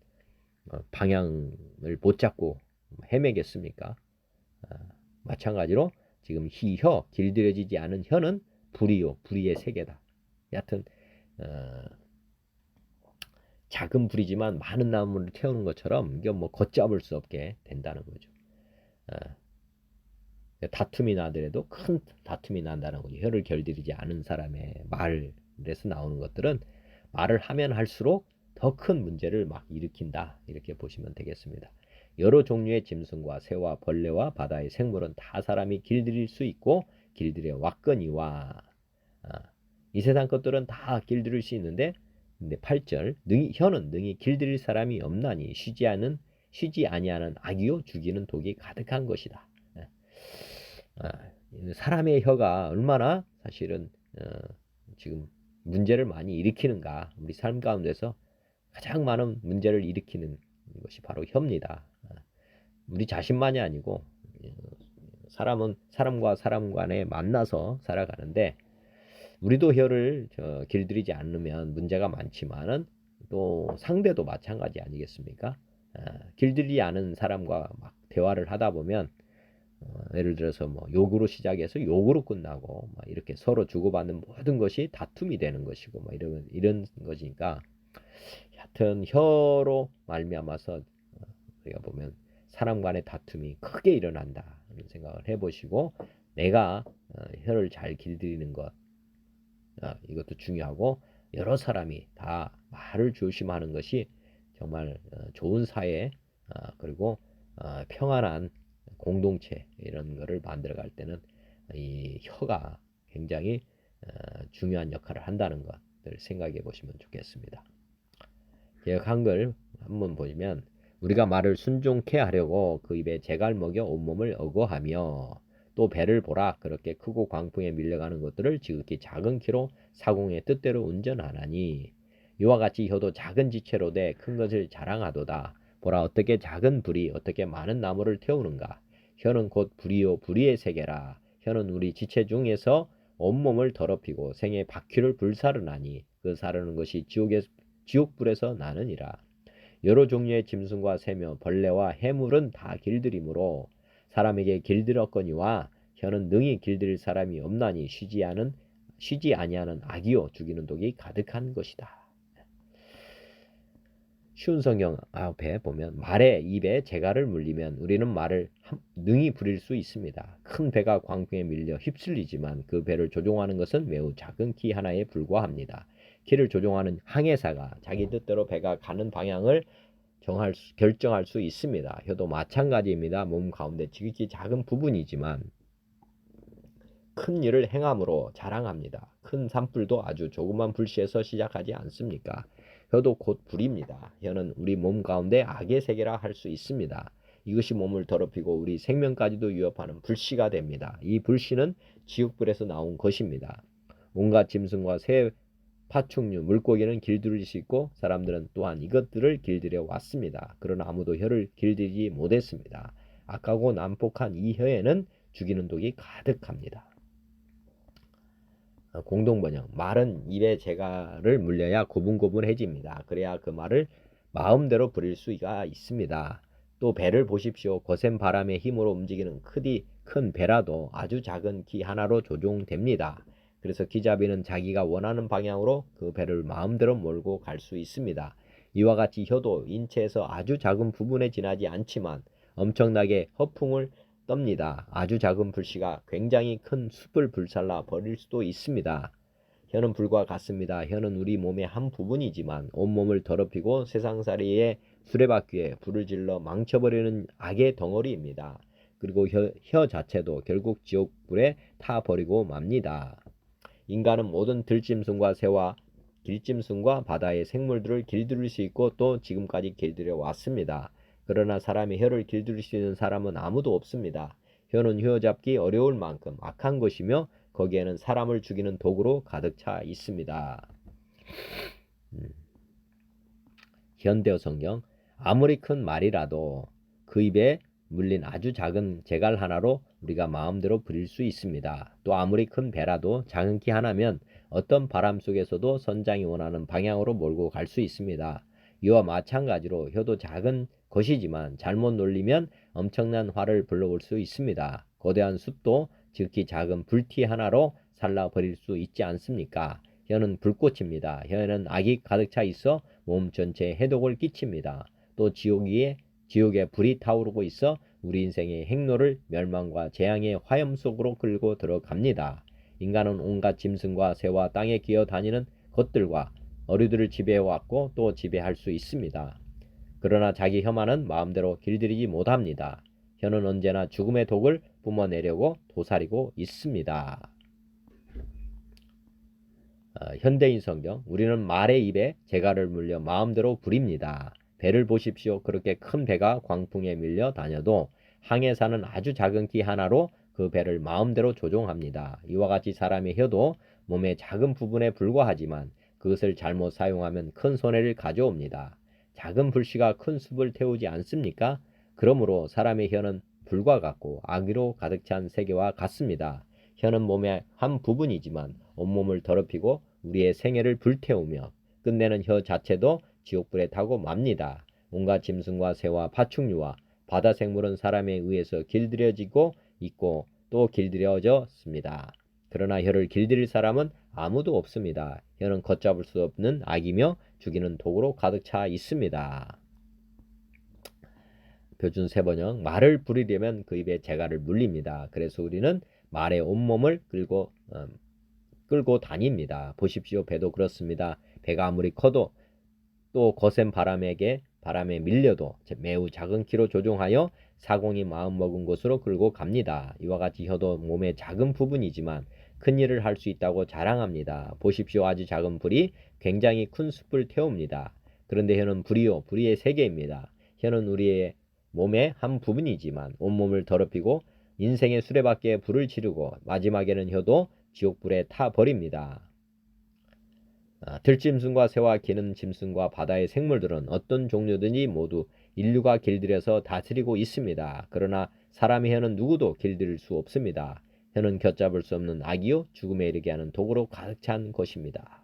방향을 못 잡고 헤매겠습니까? 마찬가지로 지금 혀, 길들여지지 않은 혀는 불이요, 불의의 세계다. 여하튼 작은 불이지만 많은 나무를 태우는 것처럼 이게 뭐 걷잡을 수 없게 된다는 거죠. 다툼이 나더라도 큰 다툼이 난다는 거죠. 혀를 길들이지 않은 사람의 말에서 나오는 것들은 말을 하면 할수록 더 큰 문제를 막 일으킨다. 이렇게 보시면 되겠습니다. 여러 종류의 짐승과 새와 벌레와 바다의 생물은 다 사람이 길들일 수 있고 길들여 왔거니와. 이 세상 것들은 다 길들일 수 있는데, 근데 8절 혀는 능히 길들일 사람이 없나니 쉬지 아니하는 악이요 죽이는 독이 가득한 것이다. 사람의 혀가 얼마나 사실은 지금 문제를 많이 일으키는가. 우리 삶 가운데서 가장 많은 문제를 일으키는 것이 바로 혀입니다. 우리 자신만이 아니고 사람은 사람과 사람 간에 만나서 살아가는데 우리도 혀를 길들이지 않으면 문제가 많지만은 또 상대도 마찬가지 아니겠습니까? 길들이지 않은 사람과 막 대화를 하다 보면 예를 들어서 뭐 욕으로 시작해서 욕으로 끝나고 막 이렇게 서로 주고받는 모든 것이 다툼이 되는 것이고 뭐 이런 것이니까 하여튼 혀로 말미암아서 우리가 보면 사람 간의 다툼이 크게 일어난다 하는 생각을 해보시고 내가 혀를 잘 길들이는 것 이것도 중요하고 여러 사람이 다 말을 조심하는 것이 정말 좋은 사회 그리고 평안한 공동체 이런 거를 만들어 갈 때는 이 혀가 굉장히 중요한 역할을 한다는 것을 생각해 보시면 좋겠습니다. 제가 한글 한번 보시면 우리가 말을 순종케 하려고 그 입에 재갈 먹여 온몸을 어거하며 또 배를 보라 그렇게 크고 광풍에 밀려가는 것들을 지극히 작은 키로 사공의 뜻대로 운전하나니 이와 같이 혀도 작은 지체로 돼 큰 것을 자랑하도다. 보라 어떻게 작은 불이 어떻게 많은 나무를 태우는가. 혀는 곧 불이요 불의의 세계라. 혀는 우리 지체 중에서 온몸을 더럽히고 생의 바퀴를 불사르나니 그 사르는 것이 지옥불에서 나느니라. 여러 종류의 짐승과 새며 벌레와 해물은 다 길들이므로 사람에게 길들었거니와 혀는 능히 길들일 사람이 없나니 쉬지 아니하는 악이요 죽이는 독이 가득한 것이다. 쉬운 성경 앞에 보면 말의 입에 재갈을 물리면 우리는 말을 능히 부릴 수 있습니다. 큰 배가 광풍에 밀려 휩쓸리지만 그 배를 조종하는 것은 매우 작은 키 하나에 불과합니다. 키를 조종하는 항해사가 자기 뜻대로 배가 가는 방향을 결정할 수 있습니다. 혀도 마찬가지입니다. 몸 가운데 지극히 작은 부분이지만 큰 일을 행함으로 자랑합니다. 큰 산불도 아주 조그만 불씨에서 시작하지 않습니까? 혀도 곧 불입니다. 혀는 우리 몸 가운데 악의 세계라 할 수 있습니다. 이것이 몸을 더럽히고 우리 생명까지도 위협하는 불씨가 됩니다. 이 불씨는 지옥불에서 나온 것입니다. 온갖 짐승과 새, 파충류, 물고기는 길들일 수 있고 사람들은 또한 이것들을 길들여 왔습니다. 그러나 아무도 혀를 길들이지 못했습니다. 악하고 난폭한 이 혀에는 죽이는 독이 가득합니다. 공동번역 말은 입에 재갈을 물려야 고분고분해집니다. 그래야 그 말을 마음대로 부릴 수가 있습니다. 또 배를 보십시오. 거센 바람의 힘으로 움직이는 크디 큰 배라도 아주 작은 키 하나로 조종됩니다. 그래서 기잡이는 자기가 원하는 방향으로 그 배를 마음대로 몰고 갈 수 있습니다. 이와 같이 혀도 인체에서 아주 작은 부분에 지나지 않지만 엄청나게 허풍을 떱니다. 아주 작은 불씨가 굉장히 큰 숲을 불살라 버릴 수도 있습니다. 혀는 불과 같습니다. 혀는 우리 몸의 한 부분이지만 온몸을 더럽히고 세상살이의 수레바퀴에 불을 질러 망쳐버리는 악의 덩어리입니다. 그리고 혀 자체도 결국 지옥불에 타버리고 맙니다. 인간은 모든 들짐승과 새와 길짐승과 바다의 생물들을 길들일 수 있고 또 지금까지 길들여 왔습니다. 그러나 사람의 혀를 길들일 수 있는 사람은 아무도 없습니다. 혀는 휘어잡기 어려울 만큼 악한 것이며 거기에는 사람을 죽이는 도구로 가득 차 있습니다. 현대어 성경. 아무리 큰 말이라도 그 입에 물린 아주 작은 재갈 하나로 우리가 마음대로 부릴 수 있습니다. 또 아무리 큰 배라도 작은 키 하나면 어떤 바람 속에서도 선장이 원하는 방향으로 몰고 갈 수 있습니다. 이와 마찬가지로 혀도 작은 것이지만 잘못 놀리면 엄청난 화를 불러올 수 있습니다. 거대한 숲도 지극히 작은 불티 하나로 살라버릴 수 있지 않습니까? 혀는 불꽃입니다. 혀에는 악이 가득 차 있어 몸 전체에 해독을 끼칩니다. 또 지옥에 불이 타오르고 있어 우리 인생의 행로를 멸망과 재앙의 화염 속으로 끌고 들어갑니다. 인간은 온갖 짐승과 새와 땅에 기어다니는 것들과 어류들을 지배해왔고 또 지배할 수 있습니다. 그러나 자기 혀만은 마음대로 길들이지 못합니다. 혀는 언제나 죽음의 독을 뿜어내려고 도사리고 있습니다. 현대인 성경. 우리는 말의 입에 재갈을 물려 마음대로 부립니다. 배를 보십시오. 그렇게 큰 배가 광풍에 밀려 다녀도 항해 사는 아주 작은 키 하나로 그 배를 마음대로 조종합니다. 이와 같이 사람의 혀도 몸의 작은 부분에 불과하지만 그것을 잘못 사용하면 큰 손해를 가져옵니다. 작은 불씨가 큰 숲을 태우지 않습니까? 그러므로 사람의 혀는 불과 같고 악의로 가득 찬 세계와 같습니다. 혀는 몸의 한 부분이지만 온몸을 더럽히고 우리의 생애를 불태우며 끝내는 혀 자체도 지옥불에 타고 맙니다. 온갖 짐승과 새와 파충류와 바다 생물은 사람에 의해서 길들여지고 있고 또 길들여졌습니다. 그러나 혀를 길들일 사람은 아무도 없습니다. 혀는 걷잡을 수 없는 악이며 죽이는 독으로 가득 차 있습니다. 표준 세번역. 말을 부리려면 그 입에 재갈을 물립니다. 그래서 우리는 말의 온몸을 끌고 다닙니다. 보십시오. 배도 그렇습니다. 배가 아무리 커도 또 거센 바람에 밀려도 매우 작은 키로 조종하여 사공이 마음먹은 곳으로 끌고 갑니다. 이와 같이 혀도 몸의 작은 부분이지만 큰 일을 할 수 있다고 자랑합니다. 보십시오. 아주 작은 불이 굉장히 큰 숲을 태웁니다. 그런데 혀는 불의의 세계입니다. 혀는 우리의 몸의 한 부분이지만 온몸을 더럽히고 인생의 수레바퀴에 불을 지르고 마지막에는 혀도 지옥불에 타버립니다. 들짐승과 새와 기는 짐승과 바다의 생물들은 어떤 종류든지 모두 인류가 길들여서 다스리고 있습니다. 그러나 사람의 혀는 누구도 길들일 수 없습니다. 혀는 걷잡을 수 없는 악이요 죽음에 이르게 하는 독으로 가득 찬 것입니다.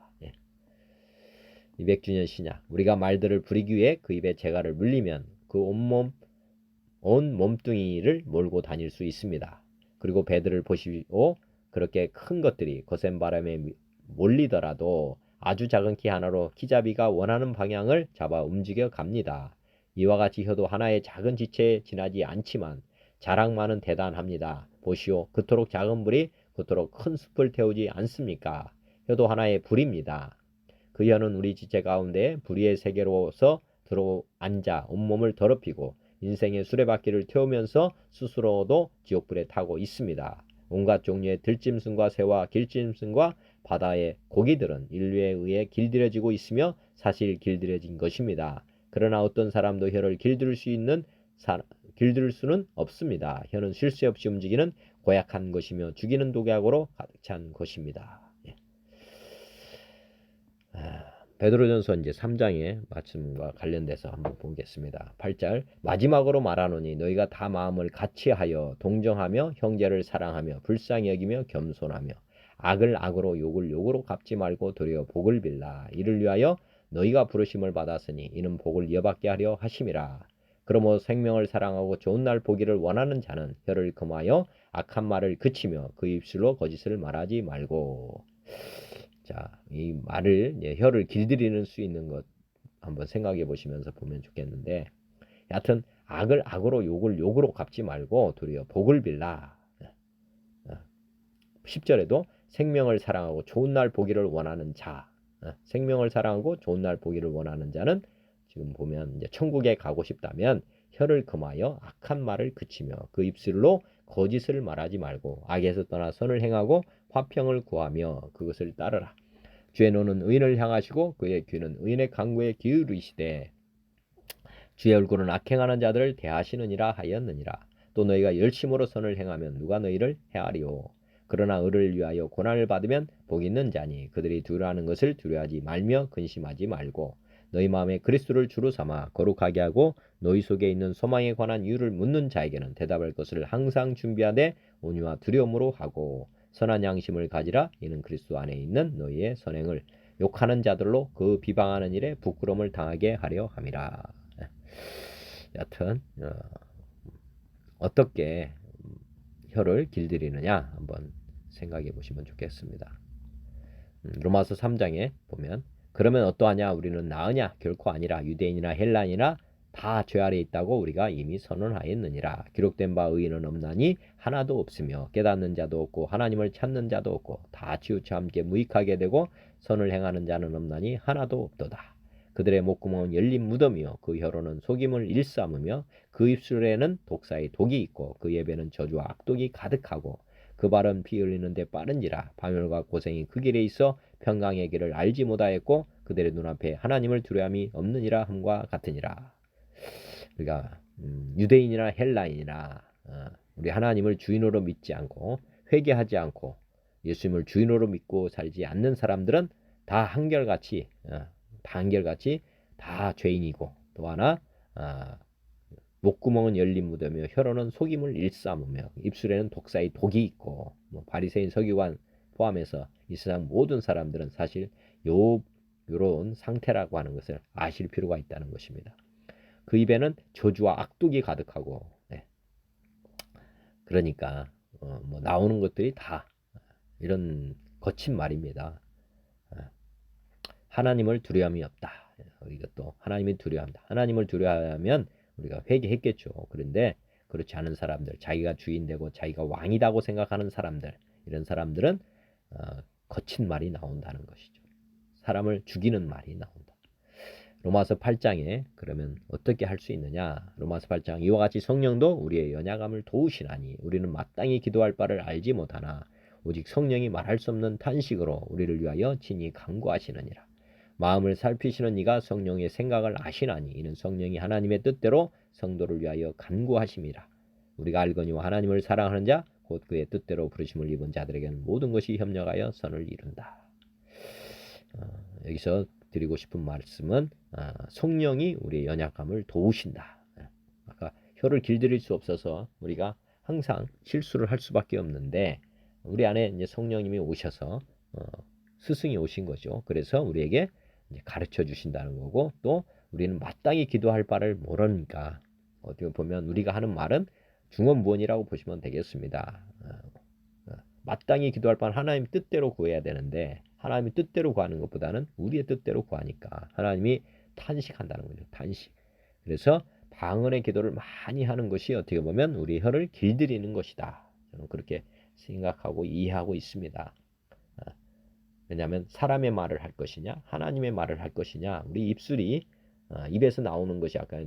200주년 신약. 우리가 말들을 부리기 위해 그 입에 재갈을 물리면 그 온 몸뚱이를 몰고 다닐 수 있습니다. 그리고 배들을 보시오. 그렇게 큰 것들이 거센 바람에 몰리더라도 아주 작은 키 하나로 키잡이가 원하는 방향을 잡아 움직여 갑니다. 이와 같이 혀도 하나의 작은 지체에 지나지 않지만 자랑만은 대단합니다. 보시오. 그토록 작은 불이 그토록 큰 숲을 태우지 않습니까? 혀도 하나의 불입니다. 그 혀는 우리 지체 가운데 불의의 세계로서 들어앉아 온몸을 더럽히고 인생의 수레바퀴를 태우면서 스스로도 지옥불에 타고 있습니다. 온갖 종류의 들짐승과 새와 길짐승과 바다의 고기들은 인류에 의해 길들여지고 있으며 사실 길들여진 것입니다. 그러나 어떤 사람도 혀를 길들일 수는 없습니다. 혀는 쉴 새 없이 움직이는 고약한 것이며 죽이는 독약으로 가득 찬 것입니다. 베드로전서 이제 3장의 말씀과 관련돼서 한번 보겠습니다. 8절. 마지막으로 말하노니 너희가 다 마음을 같이하여 동정하며 형제를 사랑하며 불쌍히 여기며 겸손하며 악을 악으로 욕을 욕으로 갚지 말고 도리어 복을 빌라. 이를 위하여 너희가 부르심을 받았으니 이는 복을 이어받게 하려 하심이라. 그러므로 생명을 사랑하고 좋은 날 보기를 원하는 자는 혀를 금하여 악한 말을 그치며 그 입술로 거짓을 말하지 말고. 자, 이 말을 혀를 길들이는 수 있는 것 한번 생각해 보시면서 보면 좋겠는데, 여하튼 악을 악으로 욕을 욕으로 갚지 말고 도리어 복을 빌라. 10절에도 생명을 사랑하고 좋은 날 보기를 원하는 자, 생명을 사랑하고 좋은 날 보기를 원하는 자는 지금 보면 이제 천국에 가고 싶다면 혀를 금하여 악한 말을 그치며 그 입술로 거짓을 말하지 말고 악에서 떠나 선을 행하고 화평을 구하며 그것을 따르라. 주의 눈은 의인을 향하시고 그의 귀는 의인의 간구에 기울이시되 주의 얼굴은 악행하는 자들을 대하시느니라 하였느니라. 또 너희가 열심으로 선을 행하면 누가 너희를 해하리요. 그러나 의를 위하여 고난을 받으면 복 있는 자니 그들이 두려워하는 것을 두려워하지 말며 근심하지 말고 너희 마음에 그리스도를 주로 삼아 거룩하게 하고 너희 속에 있는 소망에 관한 이유를 묻는 자에게는 대답할 것을 항상 준비하되 온유와 두려움으로 하고 선한 양심을 가지라. 이는 그리스도 안에 있는 너희의 선행을 욕하는 자들로 그 비방하는 일에 부끄러움을 당하게 하려 함이라. 여하튼 어떻게 혀를 길들이느냐 한번 생각해 보시면 좋겠습니다. 로마서 3장에 보면 그러면 어떠하냐 우리는 나으냐 결코 아니라 유대인이나 헬라인이나 다 죄 아래 있다고 우리가 이미 선언하였느니라. 기록된 바 의인은 없나니 하나도 없으며 깨닫는 자도 없고 하나님을 찾는 자도 없고 다 치우쳐 함께 무익하게 되고 선을 행하는 자는 없나니 하나도 없도다. 그들의 목구멍은 열린 무덤이요 그 혀로는 속임을 일삼으며 그 입술에는 독사의 독이 있고 그 입에는 저주와 악독이 가득하고 그 발은 피 흘리는데 빠른지라. 파멸과 고생이 그 길에 있어 평강의 길을 알지 못하였고 그들의 눈앞에 하나님을 두려움이 없느니라 함과 같으니라. 우리가 유대인이나 헬라인이나 우리 하나님을 주인으로 믿지 않고 회개하지 않고 예수님을 주인으로 믿고 살지 않는 사람들은 다 한결같이 다 죄인이고 또 하나 목구멍은 열린 무덤이며 혀로는 속임을 일삼으며 입술에는 독사의 독이 있고 바리새인 서기관 포함해서 이 세상 모든 사람들은 사실 요런 상태라고 하는 것을 아실 필요가 있다는 것입니다. 그 입에는 저주와 악독이 가득하고 그러니까 나오는 것들이 다 이런 거친 말입니다. 하나님을 두려움이 없다. 이것도 하나님이 두려워한다. 하나님을 두려워하면 우리가 회개했겠죠. 그런데 그렇지 않은 사람들, 자기가 주인되고 자기가 왕이라고 생각하는 사람들, 이런 사람들은 거친 말이 나온다는 것이죠. 사람을 죽이는 말이 나온다. 로마서 8장에 그러면 어떻게 할 수 있느냐? 로마서 8장 이와 같이 성령도 우리의 연약함을 도우시나니 우리는 마땅히 기도할 바를 알지 못하나 오직 성령이 말할 수 없는 탄식으로 우리를 위하여 친히 간구하시느니라. 마음을 살피시는 이가 성령의 생각을 아시나니 이는 성령이 하나님의 뜻대로 성도를 위하여 간구하심이라. 우리가 알거니와 하나님을 사랑하는 자 곧 그의 뜻대로 부르심을 입은 자들에게는 모든 것이 협력하여 선을 이룬다. 여기서 드리고 싶은 말씀은 성령이 우리의 연약함을 도우신다. 아까 혀를 길들일 수 없어서 우리가 항상 실수를 할 수밖에 없는데 우리 안에 이제 성령님이 오셔서 스승이 오신 거죠. 그래서 우리에게 이제 가르쳐 주신다는 거고 또 우리는 마땅히 기도할 바를 모르니까 어떻게 보면 우리가 하는 말은 중언부언이라고 보시면 되겠습니다. 마땅히 기도할 바는 하나님 뜻대로 구해야 되는데 하나님의 뜻대로 구하는 것보다는 우리의 뜻대로 구하니까 하나님이 탄식한다는 거죠. 탄식. 그래서 방언의 기도를 많이 하는 것이 어떻게 보면 우리 혀를 길들이는 것이다. 저는 그렇게 생각하고 이해하고 있습니다. 왜냐하면 사람의 말을 할 것이냐 하나님의 말을 할 것이냐 우리 입술이 입에서 나오는 것이 아까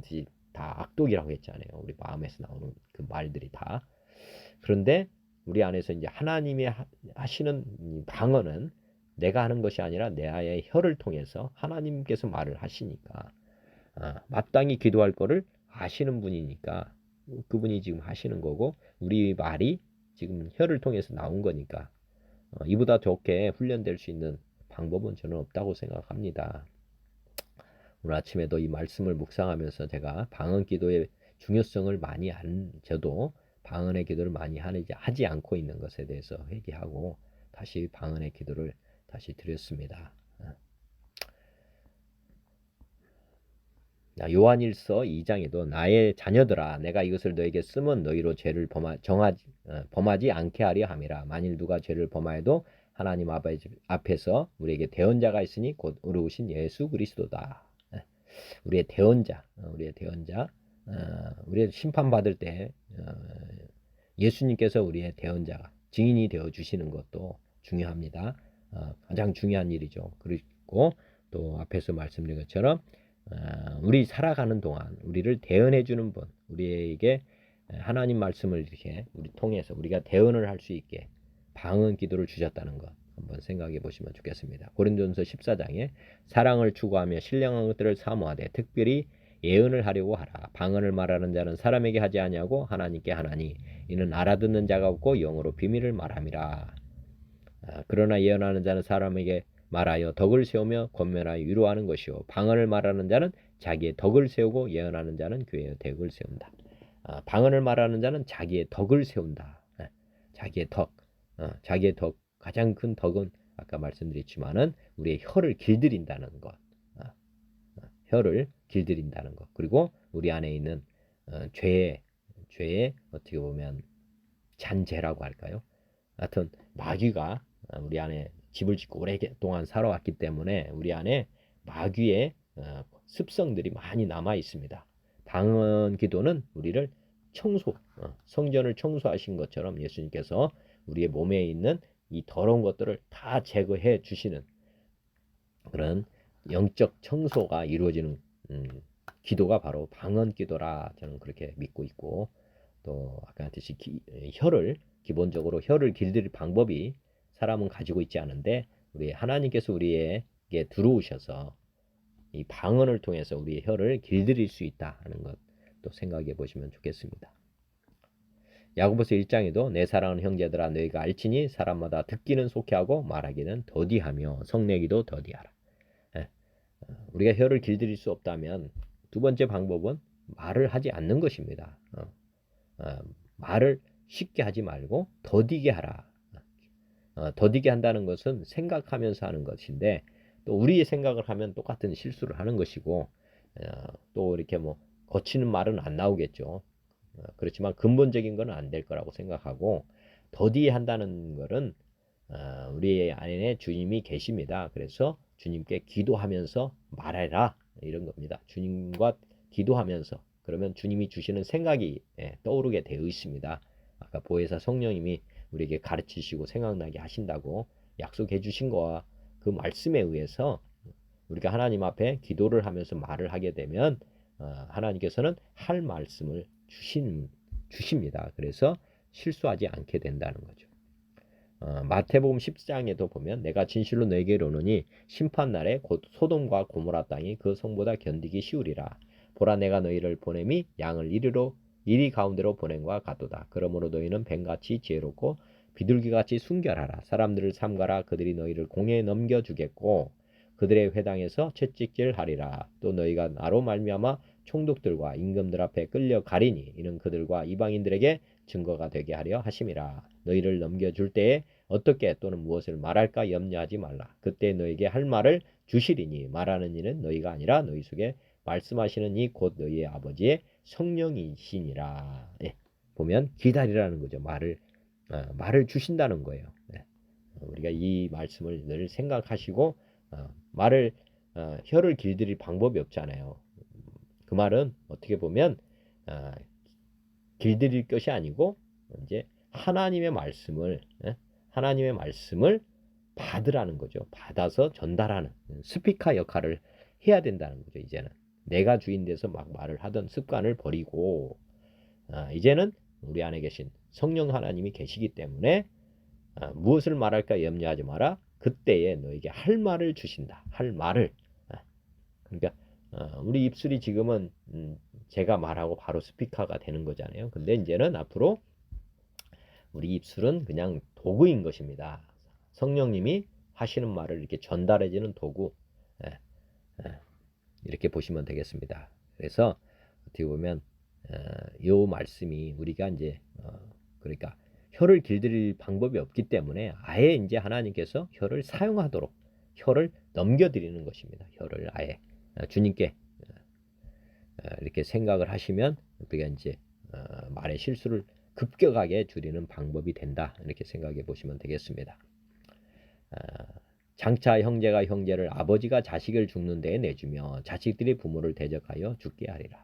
다 악독이라고 했잖아요. 우리 마음에서 나오는 그 말들이 다. 그런데 우리 안에서 이제 하나님이 하시는 방언은 내가 하는 것이 아니라 내 아의 혀를 통해서 하나님께서 말을 하시니까 마땅히 기도할 거를 아시는 분이니까 그분이 지금 하시는 거고 우리 말이 지금 혀를 통해서 나온 거니까 이보다 좋게 훈련될 수 있는 방법은 저는 없다고 생각합니다. 오늘 아침에도 이 말씀을 묵상하면서 제가 방언 기도의 중요성을 많이 저도 방언의 기도를 많이 하지 않고 있는 것에 대해서 회개하고 다시 방언의 기도를 다시 드렸습니다. 요한일서 2장에도 나의 자녀들아 내가 이것을 너에게 쓰면 너희로 죄를 범하지 않게 하려 함이라. 만일 누가 죄를 범하여도 하나님 앞에서 우리에게 대언자가 있으니 곧 의로우신 예수 그리스도다. 우리의 대언자, 우리의 심판받을 때 예수님께서 우리의 대언자가 증인이 되어 주시는 것도 중요합니다. 가장 중요한 일이죠. 그리고 또 앞에서 말씀드린 것처럼 우리 살아가는 동안 우리를 대언해 주는 분, 우리에게 하나님 말씀을 이렇게 우리 통해서 우리가 대언을 할 수 있게 방언 기도를 주셨다는 것 한번 생각해 보시면 좋겠습니다. 고린도전서 14장에 사랑을 추구하며 신령한 것들을 사모하되 특별히 예언을 하려고 하라. 방언을 말하는 자는 사람에게 하지 아니하고 하나님께 하나니 이는 알아듣는 자가 없고 영어로 비밀을 말함이라. 그러나 예언하는 자는 사람에게 말하여 덕을 세우며 권면하여 위로하는 것이요 방언을 말하는 자는 자기의 덕을 세우고 예언하는 자는 교회의 덕을 세운다. 방언을 말하는 자는 자기의 덕을 세운다. 자기의 덕 가장 큰 덕은 아까 말씀드렸지만은 우리의 혀를 길들인다는 것. 혀를 길들인다는 것. 그리고 우리 안에 있는 죄의 어떻게 보면 잔재라고 할까요? 하여튼 마귀가 우리 안에 집을 짓고 오랫동안 살아왔기 때문에 우리 안에 마귀의 습성들이 많이 남아 있습니다. 방언 기도는 우리를 성전을 청소하신 것처럼 예수님께서 우리의 몸에 있는 이 더러운 것들을 다 제거해 주시는 그런 영적 청소가 이루어지는 기도가 바로 방언 기도라 저는 그렇게 믿고 있고, 또 아까 했듯이 기본적으로 혀를 길들일 방법이 사람은 가지고 있지 않은데 우리 하나님께서 우리에게 들어오셔서 이 방언을 통해서 우리의 혀를 길들일 수 있다 하는 것도 생각해 보시면 좋겠습니다. 야고보서 1장에도 내 사랑하는 형제들아 너희가 알지니 사람마다 듣기는 속히하고 말하기는 더디하며 성내기도 더디하라. 우리가 혀를 길들일 수 없다면 두 번째 방법은 말을 하지 않는 것입니다. 말을 쉽게 하지 말고 더디게 하라. 더디게 한다는 것은 생각하면서 하는 것인데 또 우리의 생각을 하면 똑같은 실수를 하는 것이고 또 이렇게 뭐 거치는 말은 안 나오겠죠. 그렇지만 근본적인 건 안 될 거라고 생각하고 더디게 한다는 것은 우리 안에 주님이 계십니다. 그래서 주님께 기도하면서 말해라 이런 겁니다. 주님과 기도하면서 그러면 주님이 주시는 생각이 떠오르게 되어 있습니다. 아까 보혜사 성령님이 우리에게 가르치시고 생각나게 하신다고 약속해 주신 거와 그 말씀에 의해서 우리가 하나님 앞에 기도를 하면서 말을 하게 되면 하나님께서는 할 말씀을 주십니다. 그래서 실수하지 않게 된다는 거죠. 마태복음 10장에도 보면 내가 진실로 너에게 이르노니 심판날에 곧 소돔과 고모라 땅이 그 성보다 견디기 쉬우리라. 보라 내가 너희를 보냄이 양을 이리 가운데로 보냄과 같도다. 그러므로 너희는 뱀같이 지혜롭고 비둘기같이 순결하라. 사람들을 삼가라. 그들이 너희를 공회에 넘겨주겠고 그들의 회당에서 채찍질하리라. 또 너희가 나로 말미암아 총독들과 임금들 앞에 끌려가리니 이는 그들과 이방인들에게 증거가 되게 하려 하심이라. 너희를 넘겨줄 때에 어떻게 또는 무엇을 말할까 염려하지 말라. 그때 너희에게 할 말을 주시리니 말하는 이는 너희가 아니라 너희 속에 말씀하시는 이 곧 너희의 아버지의 성령이시니라. 보면 기다리라는 거죠. 말을 주신다는 거예요. 우리가 이 말씀을 늘 생각하시고 혀를 길들일 방법이 없잖아요. 그 말은 어떻게 보면 길들일 것이 아니고 이제 하나님의 말씀을 받으라는 거죠. 받아서 전달하는 스피커 역할을 해야 된다는 거죠. 이제는 내가 주인 돼서 막 말을 하던 습관을 버리고 이제는 우리 안에 계신 성령 하나님이 계시기 때문에 무엇을 말할까 염려하지 마라. 그때에 너에게 할 말을 주신다. 할 말을. 그러니까 우리 입술이 지금은 제가 말하고 바로 스피커가 되는 거잖아요. 근데 이제는 앞으로 우리 입술은 그냥 도구인 것입니다. 성령님이 하시는 말을 이렇게 전달해지는 도구. 이렇게 보시면 되겠습니다. 그래서 어떻게 보면 이 말씀이 우리가 이제 그러니까 혀를 길들일 방법이 없기 때문에 아예 이제 하나님께서 혀를 사용하도록 혀를 넘겨드리는 것입니다. 혀를 아예 주님께 이렇게 생각을 하시면 우리가 이제 말의 실수를 급격하게 줄이는 방법이 된다. 이렇게 생각해 보시면 되겠습니다. 장차 형제가 형제를 아버지가 자식을 죽는 데에 내주며 자식들이 부모를 대적하여 죽게 하리라.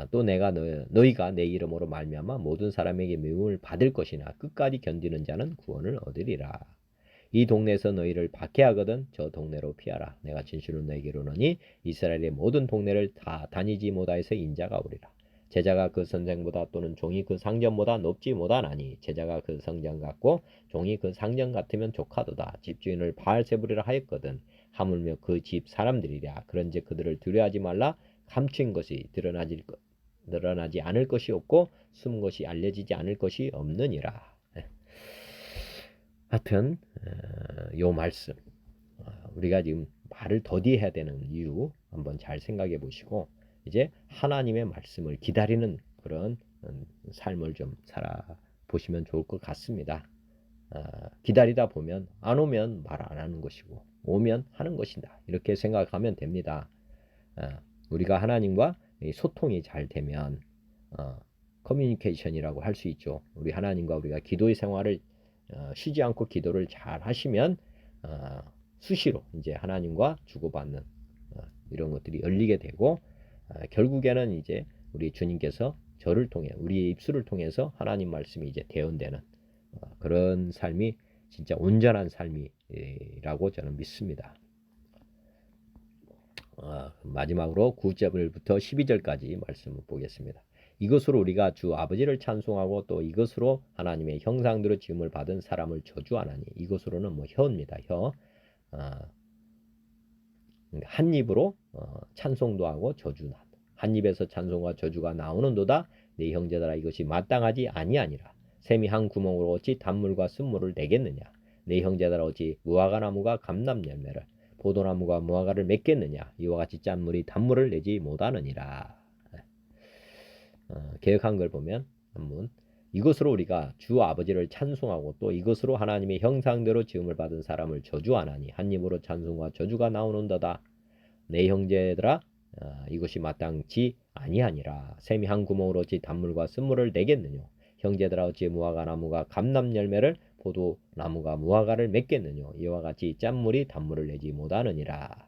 또 내가 너희가 내 이름으로 말미암아 모든 사람에게 미움을 받을 것이나 끝까지 견디는 자는 구원을 얻으리라. 이 동네에서 너희를 박해하거든 저 동네로 피하라. 내가 진실로 너희에게 이르노니 이스라엘의 모든 동네를 다 다니지 못하여서 인자가 오리라. 제자가 그 선생보다 또는 종이 그 상전보다 높지 못하나니 제자가 그 성전 같고 종이 그 상전 같으면 족하도다. 집주인을 바알세불이라 하였거든 하물며 그 집 사람들이랴. 그런즉 그들을 두려워하지 말라. 감춘 것이 드러나지 않을 것이 없고 숨은 것이 알려지지 않을 것이 없느니라. 하여튼 요 말씀 우리가 지금 말을 더디해야 되는 이유 한번 잘 생각해 보시고 이제 하나님의 말씀을 기다리는 그런 삶을 좀 살아보시면 좋을 것 같습니다. 기다리다 보면 안 오면 말 안 하는 것이고 오면 하는 것이다. 이렇게 생각하면 됩니다. 우리가 하나님과 소통이 잘 되면 커뮤니케이션이라고 할 수 있죠. 우리 하나님과 우리가 기도의 생활을 쉬지 않고 기도를 잘 하시면 수시로 이제 하나님과 주고받는 이런 것들이 열리게 되고 결국에는 이제 우리 주님께서 저를 통해 우리의 입술을 통해서 하나님 말씀이 이제 대언되는 그런 삶이 진짜 온전한 삶이라고 저는 믿습니다. 마지막으로 9절부터 12절까지 말씀을 보겠습니다. 이것으로 우리가 주 아버지를 찬송하고 또 이것으로 하나님의 형상대로 지음을 받은 사람을 저주하나니 이것으로는 뭐 혀입니다. 혀. 한 입으로 찬송도 하고 저주나 한 입에서 찬송과 저주가 나오는도다. 네 형제들아 이것이 마땅하지 아니하니라. 샘이 한 구멍으로 어찌 단물과 쓴물을 내겠느냐. 네 형제들아 어찌 무화과나무가 감람 열매를 포도나무가 무화과를 맺겠느냐. 이와 같이 짠물이 단물을 내지 못하느니라. 개역한 걸 보면 한문 이것으로 우리가 주 아버지를 찬송하고 또 이것으로 하나님의 형상대로 지음을 받은 사람을 저주하나니 한 입으로 찬송과 저주가 나오는도다. 내 형제들아 이것이 마땅치 아니하니라. 샘이 한 구멍으로 어찌 단물과 쓴물을 내겠느냐. 형제들아 어찌 무화과나무가 감람 열매를 포도나무가 무화과를 맺겠느냐. 이와 같이 짠물이 단물을 내지 못하느니라.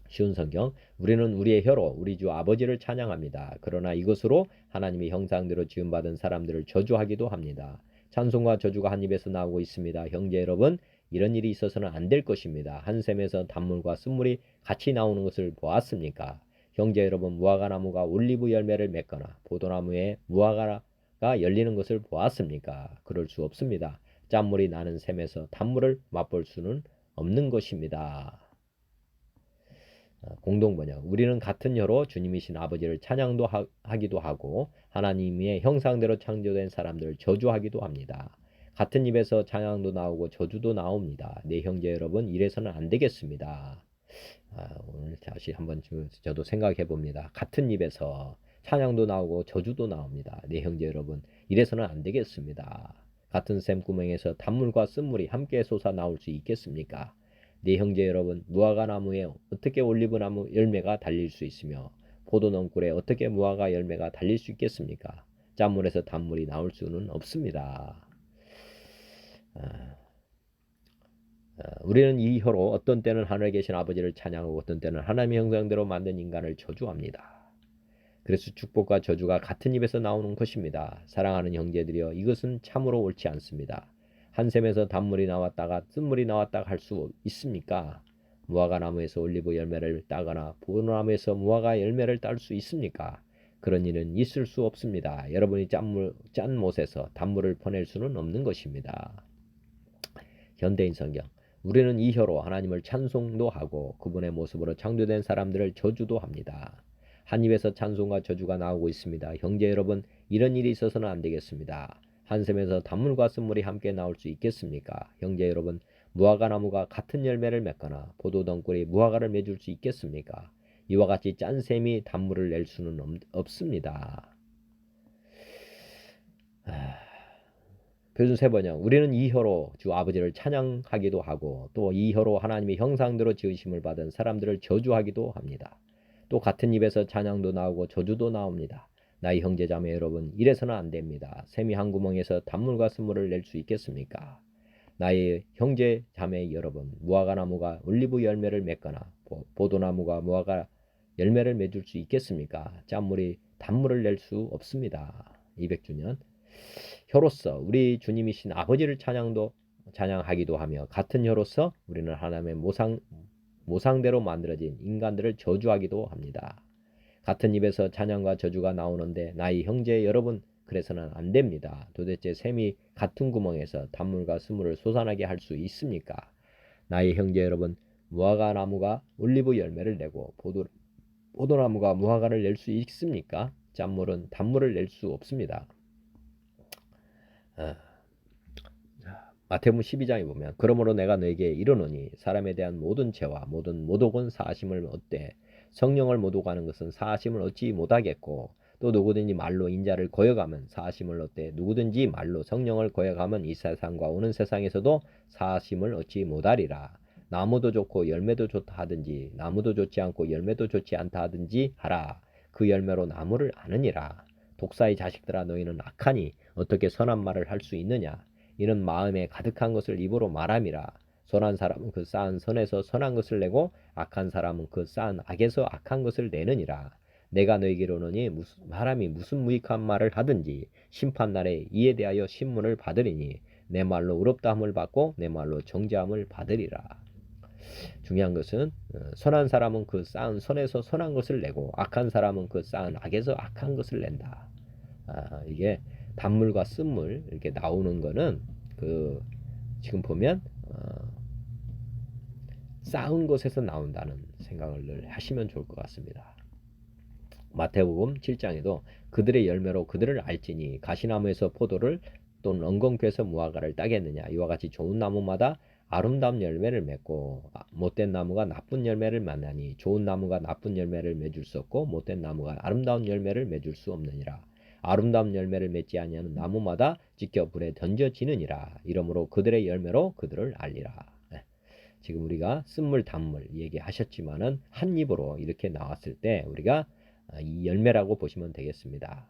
쉬운 성경. 우리는 우리의 혀로 우리 주 아버지를 찬양합니다. 그러나 이것으로 하나님의 형상대로 지음받은 사람들을 저주하기도 합니다. 찬송과 저주가 한 입에서 나오고 있습니다. 형제 여러분 이런 일이 있어서는 안 될 것입니다. 한 샘에서 단물과 쓴물이 같이 나오는 것을 보았습니까? 형제 여러분 무화과나무가 올리브 열매를 맺거나 포도나무에 무화과가 열리는 것을 보았습니까? 그럴 수 없습니다. 짠물이 나는 샘에서 단물을 맛볼 수는 없는 것입니다. 공동번역. 우리는 같은 혀로 주님이신 아버지를 찬양도 하기도 하고 하나님의 형상대로 창조된 사람들을 저주하기도 합니다. 같은 입에서 찬양도 나오고 저주도 나옵니다. 네 형제 여러분 이래서는 안 되겠습니다. 오늘 다시 한번 저도 생각해 봅니다. 같은 입에서 찬양도 나오고 저주도 나옵니다. 네 형제 여러분 이래서는 안 되겠습니다. 같은 샘구멍에서 단물과 쓴물이 함께 솟아 나올 수 있겠습니까? 네 형제 여러분 무화과나무에 어떻게 올리브나무 열매가 달릴 수 있으며 포도농굴에 어떻게 무화과 열매가 달릴 수 있겠습니까? 짠물에서 단물이 나올 수는 없습니다. 우리는 이 혀로 어떤 때는 하늘에 계신 아버지를 찬양하고 어떤 때는 하나님의 형상대로 만든 인간을 저주합니다. 그래서 축복과 저주가 같은 입에서 나오는 것입니다. 사랑하는 형제들이여 이것은 참으로 옳지 않습니다. 한 샘에서 단물이 나왔다가 쓴물이 나왔다가 할 수 있습니까? 무화과 나무에서 올리브 열매를 따거나 포도나무에서 무화과 열매를 딸 수 있습니까? 그런 일은 있을 수 없습니다. 여러분이 짠 못에서 단물을 퍼낼 수는 없는 것입니다. 현대인 성경. 우리는 이 혀로 하나님을 찬송도 하고 그분의 모습으로 창조된 사람들을 저주도 합니다. 한 입에서 찬송과 저주가 나오고 있습니다. 형제 여러분 이런 일이 있어서는 안 되겠습니다. 한 샘에서 단물과 쓴물이 함께 나올 수 있겠습니까? 형제 여러분 무화과나무가 같은 열매를 맺거나 포도덩굴이 무화과를 맺을 수 있겠습니까? 이와 같이 짠 샘이 단물을 낼 수는 없습니다. 표준 세 번역. 우리는 이 혀로 주 아버지를 찬양하기도 하고 또 이 혀로 하나님의 형상대로 지으심을 받은 사람들을 저주하기도 합니다. 또 같은 입에서 찬양도 나오고 저주도 나옵니다. 나의 형제 자매 여러분, 이래서는 안 됩니다. 샘이 한 구멍에서 단물과 쓴물을 낼 수 있겠습니까? 나의 형제 자매 여러분, 무화과 나무가 올리브 열매를 맺거나 보도나무가 무화과 열매를 맺을 수 있겠습니까? 짠물이 단물을 낼 수 없습니다. 200주년. 혀로서 우리 주님이신 아버지를 찬양하기도 하며 같은 혀로서 우리는 하나님의 모상대로 만들어진 인간들을 저주하기도 합니다. 같은 입에서 찬양과 저주가 나오는데 나의 형제 여러분, 그래서는 안 됩니다. 도대체 샘이 같은 구멍에서 단물과 스물을 솟아나게 할 수 있습니까? 나의 형제 여러분, 무화과 나무가 올리브 열매를 내고 포도나무가 무화과를 낼 수 있습니까? 짠물은 단물을 낼 수 없습니다. 마태복음 12장에 보면 그러므로 내가 너에게 이르노니 사람에 대한 모든 죄와 모든 모독은 사하심을 얻되 성령을 모독하는 것은 사하심을 얻지 못하겠고 또 누구든지 말로 인자를 거역하면 사하심을 얻되 누구든지 말로 성령을 거역하면 이 세상과 오는 세상에서도 사하심을 얻지 못하리라. 나무도 좋고 열매도 좋다 하든지 나무도 좋지 않고 열매도 좋지 않다 하든지 하라. 그 열매로 나무를 아느니라. 독사의 자식들아, 너희는 악하니 어떻게 선한 말을 할 수 있느냐? 이는 마음에 가득한 것을 입으로 말함이라. 선한 사람은 그 쌓은 선에서 선한 것을 내고 악한 사람은 그 쌓은 악에서 악한 것을 내느니라. 내가 너에게 이르노니 사람이 무슨 무익한 말을 하든지 심판날에 이에 대하여 신문을 받으리니 내 말로 의롭다함을 받고 내 말로 정죄함을 받으리라. 중요한 것은 선한 사람은 그 쌓은 선에서 선한 것을 내고 악한 사람은 그 쌓은 악에서 악한 것을 낸다. 이게 단물과 쓴물 이렇게 나오는 거는 지금 보면 쌓은 것에서 나온다는 생각을 하시면 좋을 것 같습니다. 마태복음 7장에도 그들의 열매로 그들을 알지니 가시나무에서 포도를 또는 엉겅퀴에서 무화과를 따겠느냐. 이와 같이 좋은 나무마다 아름다운 열매를 맺고 못된 나무가 나쁜 열매를 맺나니 좋은 나무가 나쁜 열매를 맺을 수 없고 못된 나무가 아름다운 열매를 맺을 수 없느니라. 아름다운 열매를 맺지 아니하는 나무마다 지켜 불에 던져지느니라. 이러므로 그들의 열매로 그들을 알리라. 지금 우리가 쓴물 단물 얘기하셨지만은 한 입으로 이렇게 나왔을 때 우리가 이 열매라고 보시면 되겠습니다.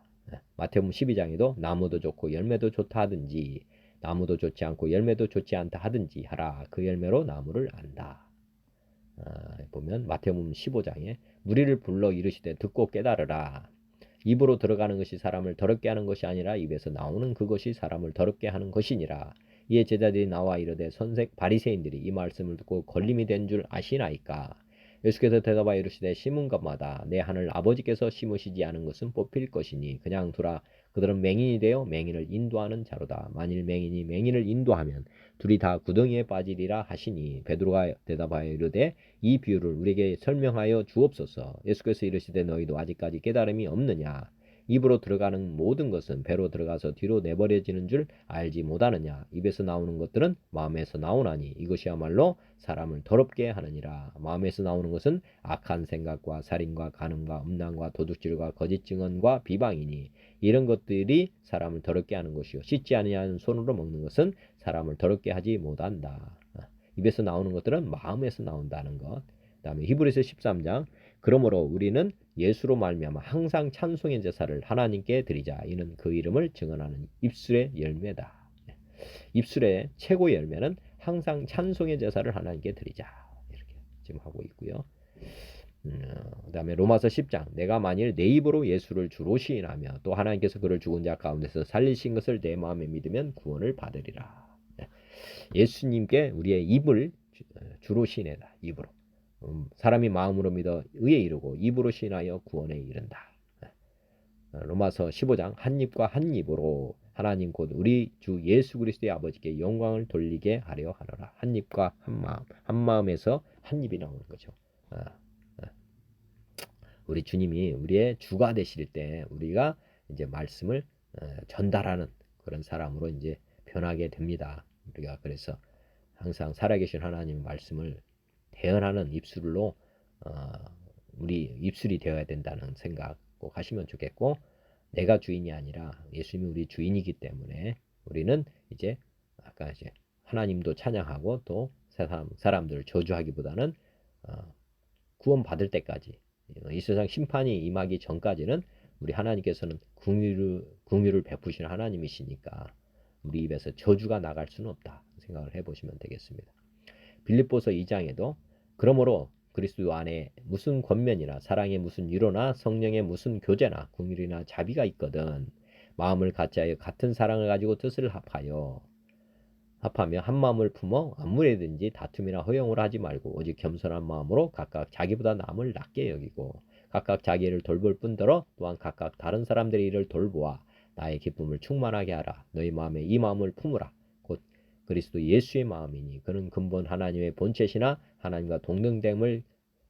마태복음 12장에도 나무도 좋고 열매도 좋다 하든지 나무도 좋지 않고 열매도 좋지 않다 하든지 하라. 그 열매로 나무를 안다. 보면 마태복음 15장에 무리를 불러 이르시되 듣고 깨달으라. 입으로 들어가는 것이 사람을 더럽게 하는 것이 아니라 입에서 나오는 그것이 사람을 더럽게 하는 것이니라. 이에 제자들이 나와 이르되 바리새인들이 이 말씀을 듣고 걸림이 된 줄 아시나이까. 예수께서 대답하여 이르시되 심은 것마다 내 하늘 아버지께서 심으시지 않은 것은 뽑힐 것이니 그냥 두라. 그들은 맹인이 되어 맹인을 인도하는 자로다. 만일 맹인이 맹인을 인도하면 둘이 다 구덩이에 빠지리라 하시니 베드로가 대답하여 이르되 이 비유를 우리에게 설명하여 주옵소서. 예수께서 이르시되 너희도 아직까지 깨달음이 없느냐? 입으로 들어가는 모든 것은 배로 들어가서 뒤로 내버려지는 줄 알지 못하느냐? 입에서 나오는 것들은 마음에서 나오나니 이것이야말로 사람을 더럽게 하느니라. 마음에서 나오는 것은 악한 생각과 살인과 간음과 음란과 도둑질과 거짓 증언과 비방이니 이런 것들이 사람을 더럽게 하는 것이요 씻지 아니하는 손으로 먹는 것은 사람을 더럽게 하지 못한다. 입에서 나오는 것들은 마음에서 나온다는 것. 그다음에 히브리서 13장 그러므로 우리는 예수로 말미암아 항상 찬송의 제사를 하나님께 드리자. 이는 그 이름을 증언하는 입술의 열매다. 입술의 최고 열매는 항상 찬송의 제사를 하나님께 드리자. 이렇게 지금 하고 있고요. 그 다음에 로마서 10장 내가 만일 내 입으로 예수를 주로 시인하며 또 하나님께서 그를 죽은 자 가운데서 살리신 것을 내 마음에 믿으면 구원을 받으리라. 예수님께 우리의 입을 주로 시인해라. 입으로. 사람이 마음으로 믿어 의에 이르고 입으로 시인하여 구원에 이른다. 로마서 15장 한 입과 한 입으로 하나님 곧 우리 주 예수 그리스도의 아버지께 영광을 돌리게 하려 하노라. 한 입과 한 마음에서 한 입이 나오는 거죠. 우리 주님이 우리의 주가 되실 때 우리가 이제 말씀을 전달하는 그런 사람으로 이제 변하게 됩니다. 우리가 그래서 항상 살아계신 하나님 말씀을 대언하는 입술로 우리 입술이 되어야 된다는 생각 꼭 하시면 좋겠고 내가 주인이 아니라 예수님이 우리 주인이기 때문에 우리는 이제 아까 이제 하나님도 찬양하고 또 세상 사람들을 저주하기보다는 구원받을 때까지 이 세상 심판이 임하기 전까지는 우리 하나님께서는 긍휼을 베푸시는 하나님이시니까 우리 입에서 저주가 나갈 수는 없다 생각을 해보시면 되겠습니다. 빌립보서 2장에도 그러므로 그리스도 안에 무슨 권면이나 사랑의 무슨 위로나 성령의 무슨 교제나 긍휼이나 자비가 있거든 마음을 같이하여 같은 사랑을 가지고 뜻을 합하며 한 마음을 품어 아무래든지 다툼이나 허용을 하지 말고 오직 겸손한 마음으로 각각 자기보다 남을 낮게 여기고 각각 자기를 돌볼 뿐더러 또한 각각 다른 사람들의 일을 돌보아 나의 기쁨을 충만하게 하라. 너희 마음에 이 마음을 품으라. 곧 그리스도 예수의 마음이니 그는 근본 하나님의 본체시나 하나님과 동등됨을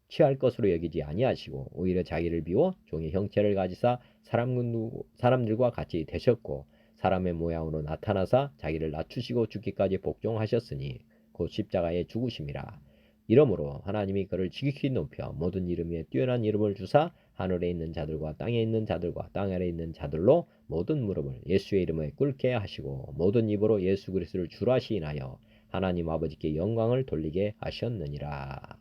취할 것으로 여기지 아니하시고 오히려 자기를 비워 종의 형체를 가지사 사람들과 같이 되셨고 사람의 모양으로 나타나사 자기를 낮추시고 죽기까지 복종하셨으니 곧 십자가에 죽으심이라. 이러므로 하나님이 그를 지극히 높여 모든 이름 위에 뛰어난 이름을 주사 하늘에 있는 자들과 땅에 있는 자들과 땅 아래에 있는 자들로 모든 무릎을 예수의 이름에 꿇게 하시고 모든 입으로 예수 그리스도를 주라 시인하여 하나님 아버지께 영광을 돌리게 하셨느니라.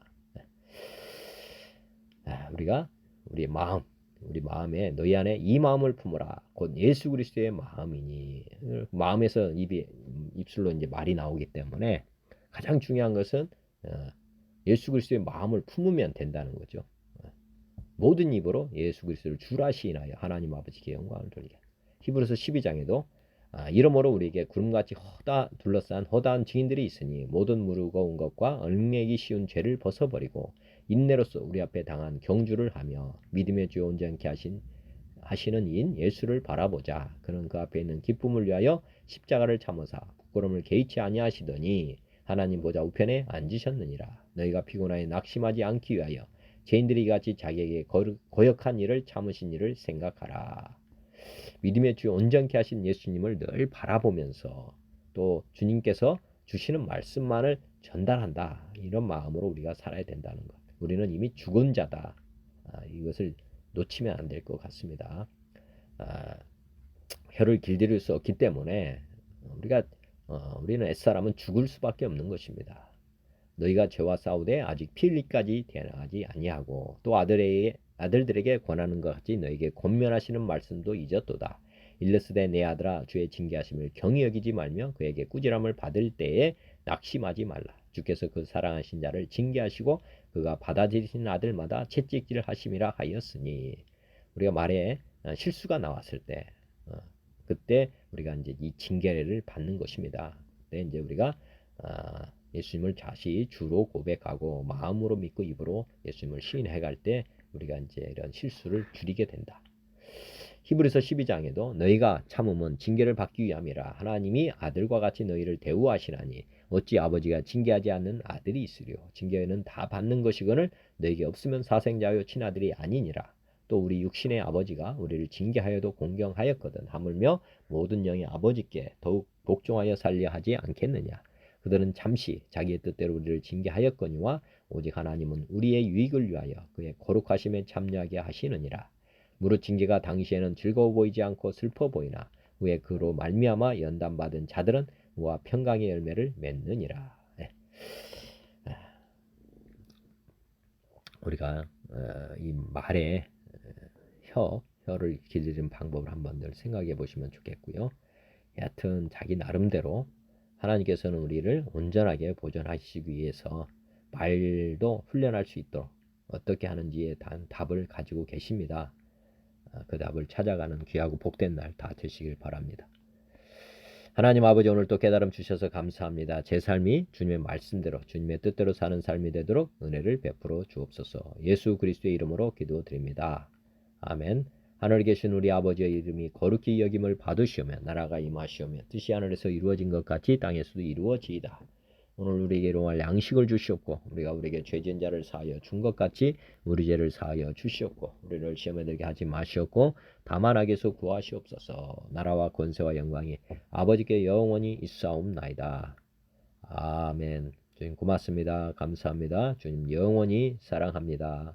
우리가 우리 마음에 너희 안에 이 마음을 품으라. 곧 예수 그리스도의 마음이니 마음에서 입술로 이제 말이 나오기 때문에 가장 중요한 것은 예수 그리스도의 마음을 품으면 된다는 거죠. 모든 입으로 예수 그리스도를 주라 시인하여 하나님 아버지께 영광을 돌리게. 히브리서 12장에도 이러므로 우리에게 구름같이 둘러싼 허다한 증인들이 있으니 모든 무거운 것과 얽매기 쉬운 죄를 벗어버리고 인내로서 우리 앞에 당한 경주를 하며 믿음의 주여 온전케 하시는 이인 예수를 바라보자. 그는 그 앞에 있는 기쁨을 위하여 십자가를 참으사 부끄러움을 개의치 아니하시더니 하나님 보좌 우편에 앉으셨느니라. 너희가 피곤하여 낙심하지 않기 위하여 죄인들이 이같이 자기에게 거역한 일을 참으신 일을 생각하라. 믿음의 주 온전케 하신 예수님을 늘 바라보면서 또 주님께서 주시는 말씀만을 전달한다. 이런 마음으로 우리가 살아야 된다는 것. 우리는 이미 죽은 자다. 이것을 놓치면 안 될 것 같습니다. 혀를 길들일 수 없기 때문에 우리는 옛사람은 죽을 수밖에 없는 것입니다. 너희가 죄와 싸우되 아직 피 흘리까지 대항하지 아니하고 또 아들들에게 권하는 것 같이 너에게 권면하시는 말씀도 잊었도다. 일러스되 내 아들아 주의 징계하심을 경히 여기지 말며 그에게 꾸지람을 받을 때에 낙심하지 말라. 주께서 그 사랑하신 자를 징계하시고 그가 받아들이신 아들마다 채찍질 하심이라 하였으니 우리가 말에 실수가 나왔을 때 그때 우리가 이제 이 징계를 받는 것입니다. 그때 이제 우리가 예수님을 다시 주로 고백하고 마음으로 믿고 입으로 예수님을 시인해 갈 때 우리가 이제 이런 실수를 줄이게 된다. 히브리서 12장에도 너희가 참음은 징계를 받기 위함이라. 하나님이 아들과 같이 너희를 대우하시나니 어찌 아버지가 징계하지 않는 아들이 있으리요. 징계는 다 받는 것이거늘 너희에게 없으면 사생자요 친아들이 아니니라. 또 우리 육신의 아버지가 우리를 징계하여도 공경하였거든. 하물며 모든 영의 아버지께 더욱 복종하여 살려 하지 않겠느냐. 그들은 잠시 자기의 뜻대로 우리를 징계하였거니와 오직 하나님은 우리의 유익을 위하여 그의 거룩하심에 참여하게 하시느니라. 무릇 징계가 당시에는 즐거워 보이지 않고 슬퍼 보이나 후에 그로 말미암아 연단받은 자들은 우와 평강의 열매를 맺느니라. 우리가 이 말에 혀를 길들이는 방법을 한번 늘 생각해 보시면 좋겠고요. 여하튼 자기 나름대로 하나님께서는 우리를 온전하게 보존하시기 위해서 말도 훈련할 수 있도록 어떻게 하는지에 대한 답을 가지고 계십니다. 그 답을 찾아가는 귀하고 복된 날 다 되시길 바랍니다. 하나님 아버지 오늘 또 깨달음 주셔서 감사합니다. 제 삶이 주님의 말씀대로 주님의 뜻대로 사는 삶이 되도록 은혜를 베풀어 주옵소서. 예수 그리스도의 이름으로 기도드립니다. 아멘. 하늘에 계신 우리 아버지의 이름이 거룩히 여김을 받으시오며 나라가 임하시오며 뜻이 하늘에서 이루어진 것 같이 땅에서도 이루어지이다. 오늘 우리에게 일용할 양식을 주시옵고 우리가 우리에게 죄진 자를 사하여 준 것 같이 우리 죄를 사하여 주시옵고 우리를 시험에 들게 하지 마시옵고 다만 악에서 구하시옵소서. 나라와 권세와 영광이 아버지께 영원히 있사옵나이다. 아멘. 주님 고맙습니다. 감사합니다. 주님 영원히 사랑합니다.